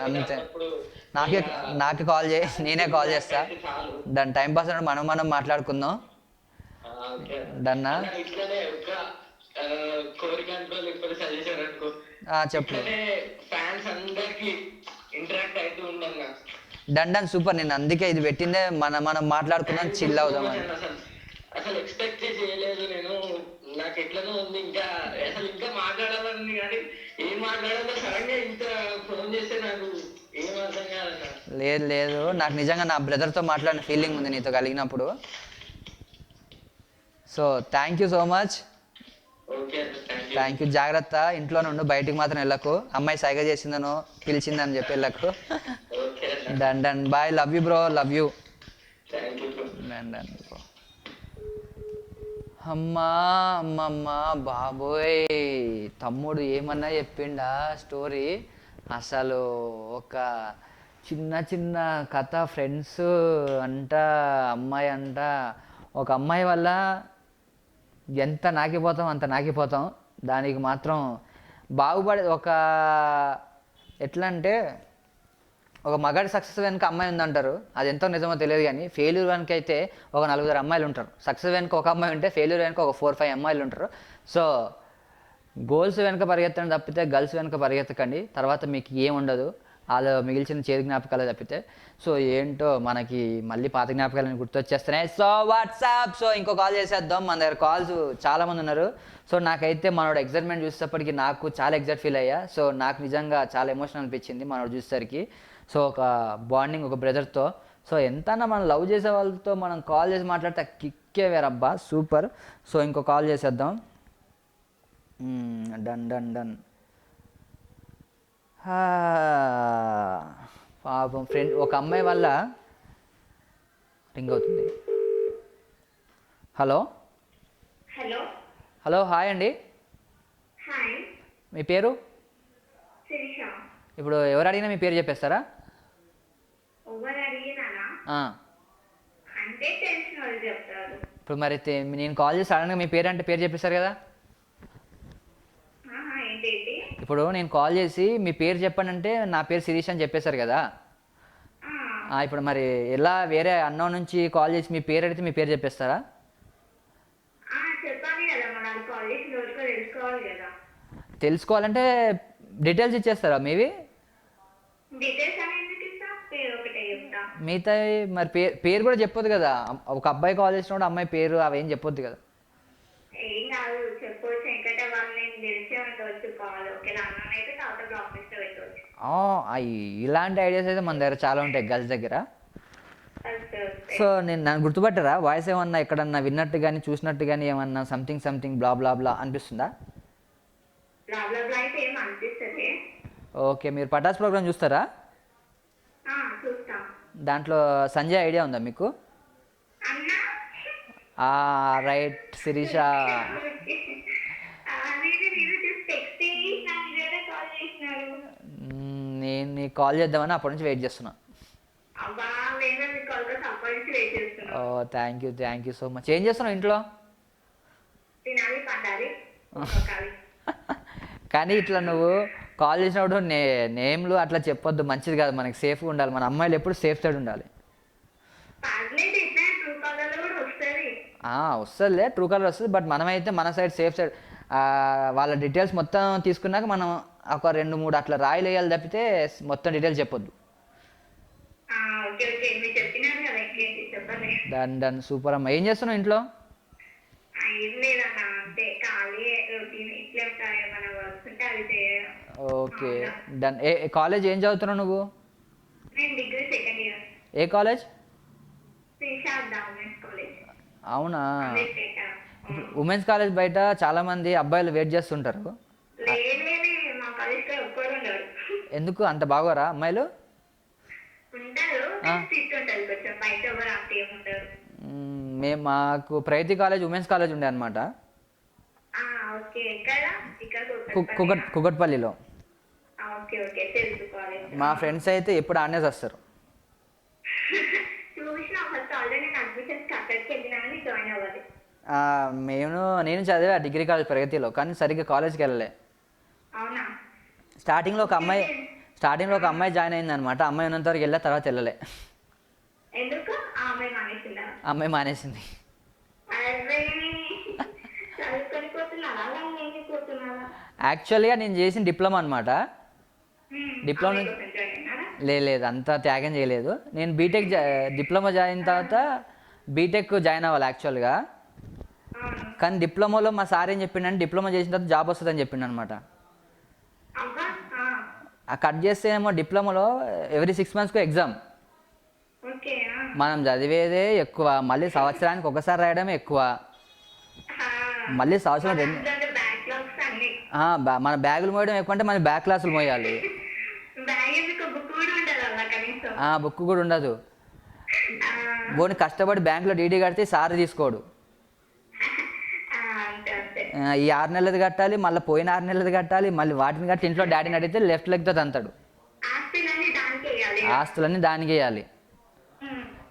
అంతే. నాకే కాల్ చేయి, నేనే కాల్ చేస్తా. దాని టైంపాస్ అంటే మనం మాట్లాడుకుందాం. డన్నా? చెప్పు. Done super. నేను అందుకే ఇది పెట్టిందే, మనం మాట్లాడుకుందాం, చిల్ అవుదాం అని. అసలు ఎక్స్పెక్ట్ చేయలేదు నేను. నాకు ఎట్లనో ఉంది, ఇంకా అసలు ఇంకా మాట్లాడాలని కానీ ఏం మాట్లాడాలో సడన్ గా ఇంత ఫోన్ చేస్తే నాకు ఏం అర్థం కాదన్న. లేదు, నాకు నిజంగా నా బ్రదర్తో మాట్లాడిన ఫీలింగ్ ఉంది నీతో కలిగినప్పుడు. So thank you so much. Thank you. జాగ్రత్త, ఇంట్లోనే ఉండు, బయటికి మాత్రం వెళ్ళకు. అమ్మాయి సైగ చేసిందనో పిలిచిందని చెప్పి వెళ్ళకు. Done. Bye. Love you bro, love you. Done bro. అమ్మమ్మ బాబోయ్, తమ్ముడు ఏమన్నా చెప్పిండా స్టోరీ. అసలు ఒక చిన్న కథ. ఫ్రెండ్స్ అంట, అమ్మాయి అంట. ఒక అమ్మాయి వల్ల ఎంత నాకిపోతాం అంత నాకిపోతాం. దానికి మాత్రం బాగుపడే ఒక ఎట్లా అంటే, ఒక మగాడి సక్సెస్ వెనుక అమ్మాయి ఉందంటారు. అది ఎంతో నిజమో తెలియదు కానీ ఫెయిల్యూర్ వెనుక అయితే ఒక 4 అమ్మాయిలు ఉంటారు. సక్సెస్ వెనుక ఒక అమ్మాయి ఉంటే ఫెయిల్యూర్ వెనుక ఒక 4-5 అమ్మాయిలు ఉంటారు. సో గోల్స్ వెనక పరిగెత్తడం తప్పితే గర్ల్స్ వెనక పరిగెత్తకండి, తర్వాత మీకు ఏం ఉండదు, వాళ్ళు మిగిల్చిన చేదు జ్ఞాపకాలు తప్పితే. సో ఏంటో మనకి మళ్ళీ పాత జ్ఞాపకాలను గుర్తొచ్చేస్తున్నాయి. సో వాట్సాప్, సో ఇంకో కాల్ చేసేద్దాం. మన దగ్గర కాల్స్ చాలామంది ఉన్నారు. సో నాకైతే మనోడు ఎగ్జైట్మెంట్ చూసేటప్పటికి నాకు చాలా ఎగ్జైట్ ఫీల్ అయ్యా. సో నాకు నిజంగా చాలా ఎమోషనల్ అనిపించింది మనోడు చూసేసరికి. సో ఒక బాండింగ్ ఒక బ్రదర్తో. సో ఎంతన్నా మనం లవ్ చేసే వాళ్ళతో మనం కాల్ చేసి మాట్లాడితే కిక్కే వేరబ్బా, సూపర్. సో ఇంకో కాల్ చేసేద్దాం. Done done done. పాపం ఫ్రెండ్ ఒక అమ్మాయి వల్ల రింగ్ అవుతుంది. హలో హలో హలో, హాయ్ అండి, హాయ్ మీ పేరు? శిరీష. ఇప్పుడు ఎవరు అడిగినా మీ పేరు చెప్పేస్తారా? ఎవరు అడిగినానా ఆ. అంటే తెలిసిన వాళ్ళు చెప్తారు. ఇప్పుడు మరి నేను కాల్ చేసి సడన్గా మీ పేరు అంటే పేరు చెప్పేస్తారు కదా. ఏంటి? ఇప్పుడు నేను కాల్ చేసి మీ పేరు చెప్పండి అంటే నా పేరు శిరీష్ అని చెప్పేశారు కదా. ఇప్పుడు మరి ఎలా వేరే అన్నోన్ నుంచి కాల్ చేసి మీ పేరు అడిగితే మీ పేరు చెప్పేస్తారా? చెప్పాలి కదా, మన కాల్ చేసి తెలుసుకోవాలి కదా. తెలుసుకోవాలంటే డీటెయిల్స్ ఇచ్చేస్తారా మీవి? డీటెయిల్స్ అని ఎందుకు ఇస్తా, పేరు ఒకటే చెప్తా. మిగతా మరి పేరు కూడా చెప్పొద్దు కదా. ఒక అబ్బాయి కాల్ చేసినప్పుడు అమ్మాయి పేరు అవేం చెప్పొద్దు కదా. ఏం కాదు, చెప్పవచ్చు. ఎందుకంటే వాళ్ళు నేను తెలిసే ఉండవచ్చు కాల్. ఓకే, అన్న అయితే తర్వాత బ్లాక్ లిస్ట్ పెట్టవచ్చు. ఇలాంటి ఐడియాస్ అయితే మన దగ్గర చాలా ఉంటాయి గర్ల్స్ దగ్గర. సో నన్ను గుర్తుపట్టారా? వాయిస్ ఏమన్నా ఎక్కడన్నా విన్నట్టు కానీ చూసినట్టు కానీ ఏమన్నా సంథింగ్ సంథింగ్ బ్లా బ్లా బ్లా అనిపిస్తుందా? అయితే ఏం అనిపిస్తుంది. ఓకే, మీరు పటాస్ ప్రోగ్రామ్ చూస్తారా? చూస్తా. దాంట్లో సంజయ్ ఐడియా ఉందా మీకు? రైట్ శిరీష. నేను నీకు కాల్ చేద్దామని అప్పటి నుంచి వెయిట్ చేస్తున్నా. ఓ థ్యాంక్ యూ సో మచ్. ఏం చేస్తున్నావు ఇంట్లో? కానీ ఇట్లా నువ్వు కాల్ చేసినప్పుడు నేమ్లు అట్లా చెప్పొద్దు, మంచిది కాదు. మనకి సేఫ్గా ఉండాలి. మన అమ్మాయిలు ఎప్పుడు సేఫ్ సైడ్ ఉండాలి. వస్తుందిలే, ట్రూ కాలర్ వస్తుంది. బట్ మనమైతే మన సైడ్ సేఫ్ సైడ్ వాళ్ళ డీటెయిల్స్ మొత్తం తీసుకున్నాక మనం ఒక 2-3 అట్లా రాయిలు వేయాలి తప్పితే మొత్తం డీటెయిల్స్ చెప్పొద్దు. డన్ సూపర్ అమ్మ. ఏం చేస్తున్నావు ఇంట్లో? Okay done. కాలేజ్ ఏం చదువుతున్నావు నువ్వు? ఏ కాలేజ్? అవునా? ఇప్పుడు ఉమెన్స్ కాలేజ్ బయట చాలా మంది అబ్బాయిలు వెయిట్ చేస్తుంటారు. ఎందుకు అంత బాగోరా అమ్మాయిలు? మాకు ప్రగతి కాలేజ్ ఉమెన్స్ కాలేజ్ ఉండే అనమాట, కుకట్పల్లిలో. మా ఫ్రెండ్స్ అయితే ఎప్పుడు ఆడనేసి వస్తారు. నేను చదివా డిగ్రీ కాలేజ్ ప్రగతిలో, కానీ సరిగ్గా కాలేజ్కి వెళ్ళలే. స్టార్టింగ్లో ఒక అమ్మాయి జాయిన్ అయింది అనమాట. అమ్మాయి ఉన్నంత వరకు వెళ్ళా, తర్వాత వెళ్ళలే. అమ్మాయి మానేసింది. యాక్చువల్గా నేను చేసిన డిప్లొమా అనమాట. డిప్లొమా లేదు, అంత త్యాగం చేయలేదు. నేను డిప్లొమా జాయిన్ తర్వాత బీటెక్ జాయిన్ అవ్వాలి యాక్చువల్గా. కానీ డిప్లొమాలో మా సార్ ఏం చెప్పిండంటే డిప్లొమా చేసిన తర్వాత జాబ్ వస్తుందని చెప్పిండు అనమాట. కట్ చేస్తేనేమో డిప్లొమాలో ఎవ్రీ 6 monthsకు ఎగ్జామ్. మనం చదివేదే ఎక్కువ, మళ్ళీ సంవత్సరానికి ఒకసారి రాయడమే ఎక్కువ. మళ్ళీ సంవత్సరం మన బ్యాగులు మోయడం ఎక్కువ అంటే మన బ్యాక్ క్లాసులు మోయాలి. బుక్ కూడా ఉండదు. పోనీ కష్టపడి బ్యాంకులో డీడీ కడితే సార్ తీసుకోడు. ఈ 6 నెలలది కట్టాలి, మళ్ళీ పోయిన 6 నెలలది కట్టాలి, మళ్ళీ వాటిని కట్టి ఇంట్లో డాడీని అడిగితే లెఫ్ట్ లెగ్తో తంతాడు. ఆస్తులన్నీ దానికి వేయాలి.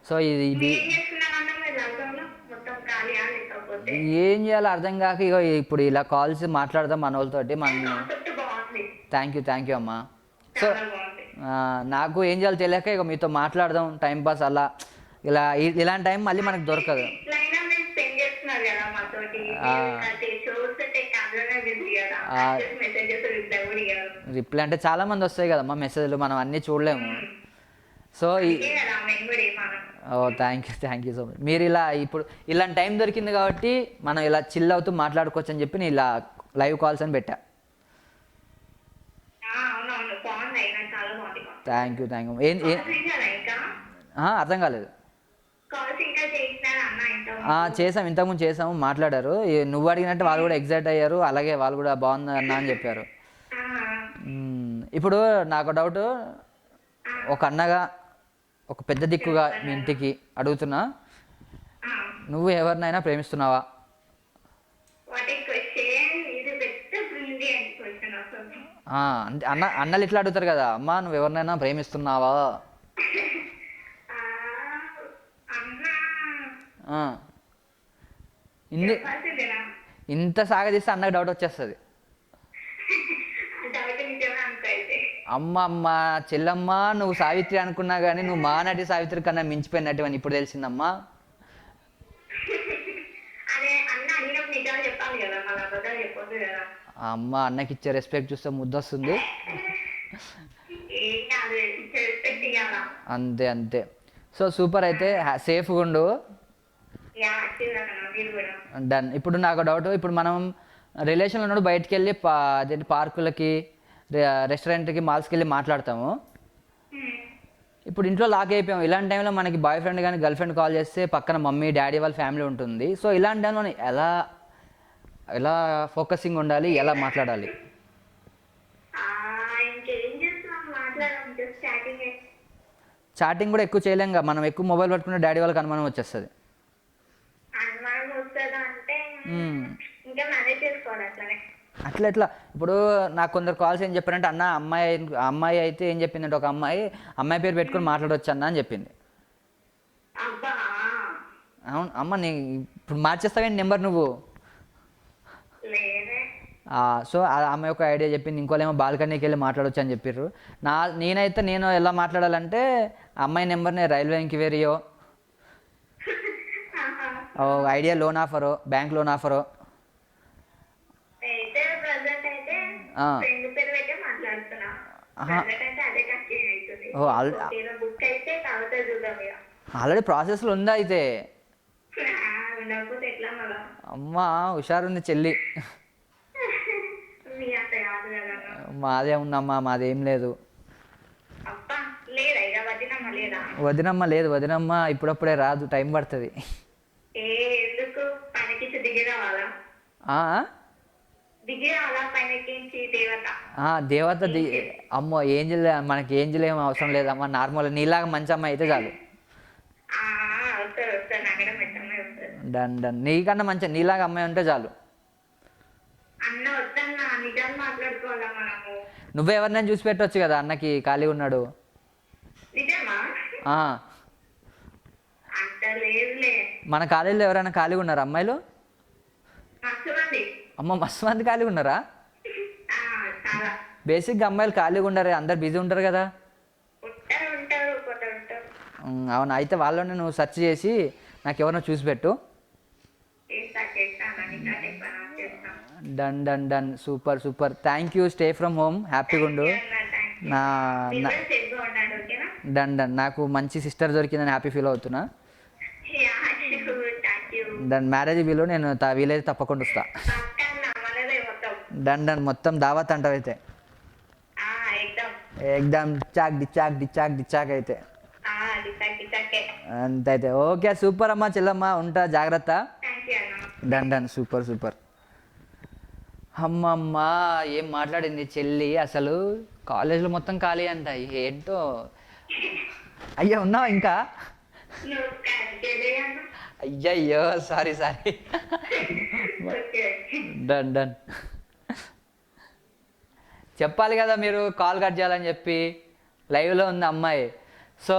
సో ఇది ఏం చేయాలో అర్థం కాక ఇక ఇప్పుడు ఇలా కాల్స్ మాట్లాడదాం మన వాళ్ళతోటి. థ్యాంక్ యూ అమ్మా. సో నాకు ఏం చేయాలో తెలియక ఇక మీతో మాట్లాడదాం, టైంపాస్ అలా. ఇలాంటి టైం మళ్ళీ మనకు దొరకదు. తోటి చూస్తుంటే అందులోనే బిజీ కదా మెసేజెస్ రిప్లై కూడా ఇవ్వరు. రిప్లై అంటే చాలా మంది వస్తాయి కదమ్మా మెసేజ్లు, మనం అన్నీ చూడలేము. సో ఇదే కదా మేము కూడా ఏమనం. ఓ థ్యాంక్ యూ సో మచ్. మీరు ఇలా ఇప్పుడు ఇలాంటి టైం దొరికింది కాబట్టి మనం ఇలా చిల్ అవుతూ మాట్లాడుకోవచ్చు అని చెప్పి నేను ఇలా లైవ్ కాల్స్ అని పెట్టా. అవునవును బాగుంది, నాకు చాలా బాగుంది. థ్యాంక్ యూ ఏం ఇంకా అర్థం కాలేదు. కాల్స్ ఇంకా చేసినారా అన్న ఇంత? చేసాం, ఇంతకుముందు చేసాము, మాట్లాడారు. నువ్వు అడిగినట్టు వాళ్ళు కూడా ఎగ్జైట్ అయ్యారు, అలాగే వాళ్ళు కూడా బాగుంది అన్న అని చెప్పారు. ఇప్పుడు నాకు డౌట్, ఒక అన్నగా ఒక పెద్ద దిక్కుగా మీ ఇంటికి అడుగుతున్నా, నువ్వు ఎవరినైనా ప్రేమిస్తున్నావా? అంటే అన్నలు ఇట్లా అడుగుతారు కదా, అమ్మా నువ్వు ఎవరినైనా ప్రేమిస్తున్నావా? ఇంత సాగదీస్తే అన్నకు డౌట్ వచ్చేస్తుంది. అమ్మ చెల్లమ్మ నువ్వు సావిత్రి అనుకున్నా కానీ నువ్వు మహానటి సావిత్రి కన్నా మించిపోయినట్టు అని ఇప్పుడు తెలిసిందమ్మా. అమ్మ అన్నకి ఇచ్చే రెస్పెక్ట్ చూస్తే ముద్దొస్తుంది. అంతే. సో సూపర్, అయితే సేఫ్గా ఉండు. డన్. ఇప్పుడు నాకు డౌట్, ఇప్పుడు మనం రిలేషన్లో ఉన్నప్పుడు బయటికి వెళ్ళి అదేంటి పార్కులకి, రెస్టారెంట్కి, మాల్స్కి వెళ్ళి మాట్లాడతాము. ఇప్పుడు ఇంట్లో లాక్ అయిపోయాం. ఇలాంటి టైంలో మనకి బాయ్ ఫ్రెండ్ కానీ గర్ల్ ఫ్రెండ్ కాల్ చేస్తే పక్కన మమ్మీ డాడీ వాళ్ళ ఫ్యామిలీ ఉంటుంది. సో ఇలాంటి టైంలో ఎలా ఫోకసింగ్ ఉండాలి, ఎలా మాట్లాడాలి? చాటింగ్ కూడా ఎక్కువ చేయలేం, మనం ఎక్కువ మొబైల్ పట్టుకుంటే డాడీ వాళ్ళకి అనుమానం వచ్చేస్తుంది. అట్లా ఇప్పుడు నాకు కొందరు కాల్స్ ఏం చెప్పారంటే, అన్న అమ్మాయి అయితే ఏం చెప్పిందంటే, ఒక అమ్మాయి పేరు పెట్టుకుని మాట్లాడవచ్చు అన్న అని చెప్పింది. అవును అమ్మ, ఇప్పుడు మార్చేస్తావేంటి నెంబర్ నువ్వు? సో అమ్మాయి ఒక ఐడియా చెప్పింది, ఇంకోలేమో బాల్కనీకి వెళ్ళి మాట్లాడవచ్చు అని చెప్పారు. నేను ఎలా మాట్లాడాలంటే, అమ్మాయి నెంబర్ని రైల్వే ఎంక్వైరీయో, ఐడియా లోన్ ఆఫరో, బ్యాంక్ లోన్ ఆఫరో, ఆల్రెడీ ప్రాసెస్లో ఉందా అయితే? అమ్మా హుషారుంది చెల్లి. మాదే ఉందమ్మా, మాదేం లేదు. వదినమ్మ లేదు, వదినమ్మ ఇప్పుడప్పుడే రాదు, టైం పడుతుంది. దేవత అమ్మో ఏంజిల్, మనకి ఏంజిల్ ఏం అవసరం లేదమ్మా, నార్మల్ నీలాగా మంచి అమ్మాయి అయితే చాలు. డన్. నీకన్నా మంచి నీలాగా అమ్మాయి ఉంటే చాలు. నువ్వే ఎవరినైనా చూసి పెట్టవచ్చు కదా, అన్నకి ఖాళీ ఉన్నాడు. మన కాలేజీలో ఎవరైనా ఖాళీగా ఉన్నారా అమ్మాయిలు? అమ్మ మస్తు మంది ఖాళీగా ఉన్నారా? బేసిక్గా అమ్మాయిలు ఖాళీగా ఉండరు, అందరు బిజీ ఉంటారు కదా. అవును, అయితే వాళ్ళని నువ్వు సెర్చ్ చేసి నాకు ఎవరినో చూసి పెట్టు. Done. Super. Thank you. Stay from home, హ్యాపీగా ఉండు. డన్. నాకు మంచి సిస్టర్ దొరికిందని హ్యాపీ ఫీల్ అవుతున్నా. డన్. మ్యారేజ్ వీలు నేను వీలైతే తప్పకుండా వస్తా. డన్. మొత్తం దావత్ అంటావు అయితే? ఎగ్దమ్ డిచాక్ అయితే. అంతైతే ఓకే. సూపర్ అమ్మా చెల్లమ్మ, ఉంటా, జాగ్రత్త. డన్. సూపర్. అమ్మమ్మ ఏం మాట్లాడింది చెల్లి, అసలు కాలేజీలో మొత్తం ఖాళీ అంట, ఏంటో. అయ్యా ఉన్నావా ఇంకా? అయ్యయ్యో సారీ. డన్. చెప్పాలి కదా మీరు కాల్ కట్ చేయాలని చెప్పి. లైవ్లో ఉంది అమ్మాయి. సో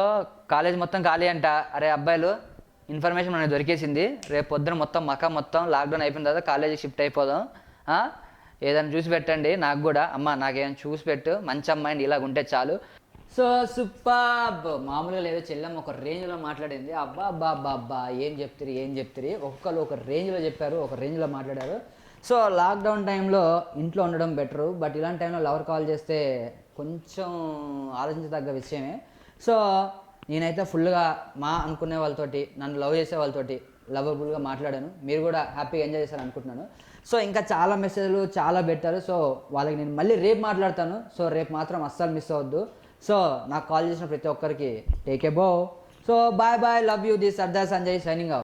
కాలేజ్ మొత్తం ఖాళీ అంట. అరే అబ్బాయిలు, ఇన్ఫర్మేషన్ మనకి దొరికేసింది. రేపు పొద్దున మొత్తం లాక్డౌన్ అయిపోయిన తర్వాత కాలేజీకి షిఫ్ట్ అయిపోదాం. ఏదైనా చూసి పెట్టండి నాకు కూడా. అమ్మ నాకేమైనా చూసి పెట్టు, మంచి అమ్మాయిని ఇలాగ ఉంటే చాలు. సో సూపర్, మామూలుగా లేదు, చెల్లెమ్మ ఒక రేంజ్లో మాట్లాడింది. అబ్బా అబ్బా అబ్బా అబ్బా, ఏం చెప్తారు ఒక్కరు ఒక రేంజ్లో చెప్పారు, ఒక రేంజ్లో మాట్లాడారు. సో లాక్డౌన్ టైంలో ఇంట్లో ఉండడం బెటరు, బట్ ఇలాంటి టైంలో లవర్ కాల్ చేస్తే కొంచెం ఆలోచించదగ్గ విషయమే. సో నేనైతే ఫుల్గా అనుకునే వాళ్ళతోటి, నన్ను లవ్ చేసే వాళ్ళతోటి లవబుల్గా మాట్లాడాను. మీరు కూడా హ్యాపీగా ఎంజాయ్ చేశారు అనుకుంటున్నాను. సో ఇంకా చాలా మెసేజ్లు చాలా పెట్టారు. సో వాళ్ళకి నేను మళ్ళీ రేపు మాట్లాడతాను. సో రేపు మాత్రం అస్సలు మిస్ అవ్వద్దు. సో నాకు కాల్ చేసిన ప్రతి ఒక్కరికి take a bow. So bye bye, love you, this Sardar Sanjay signing out.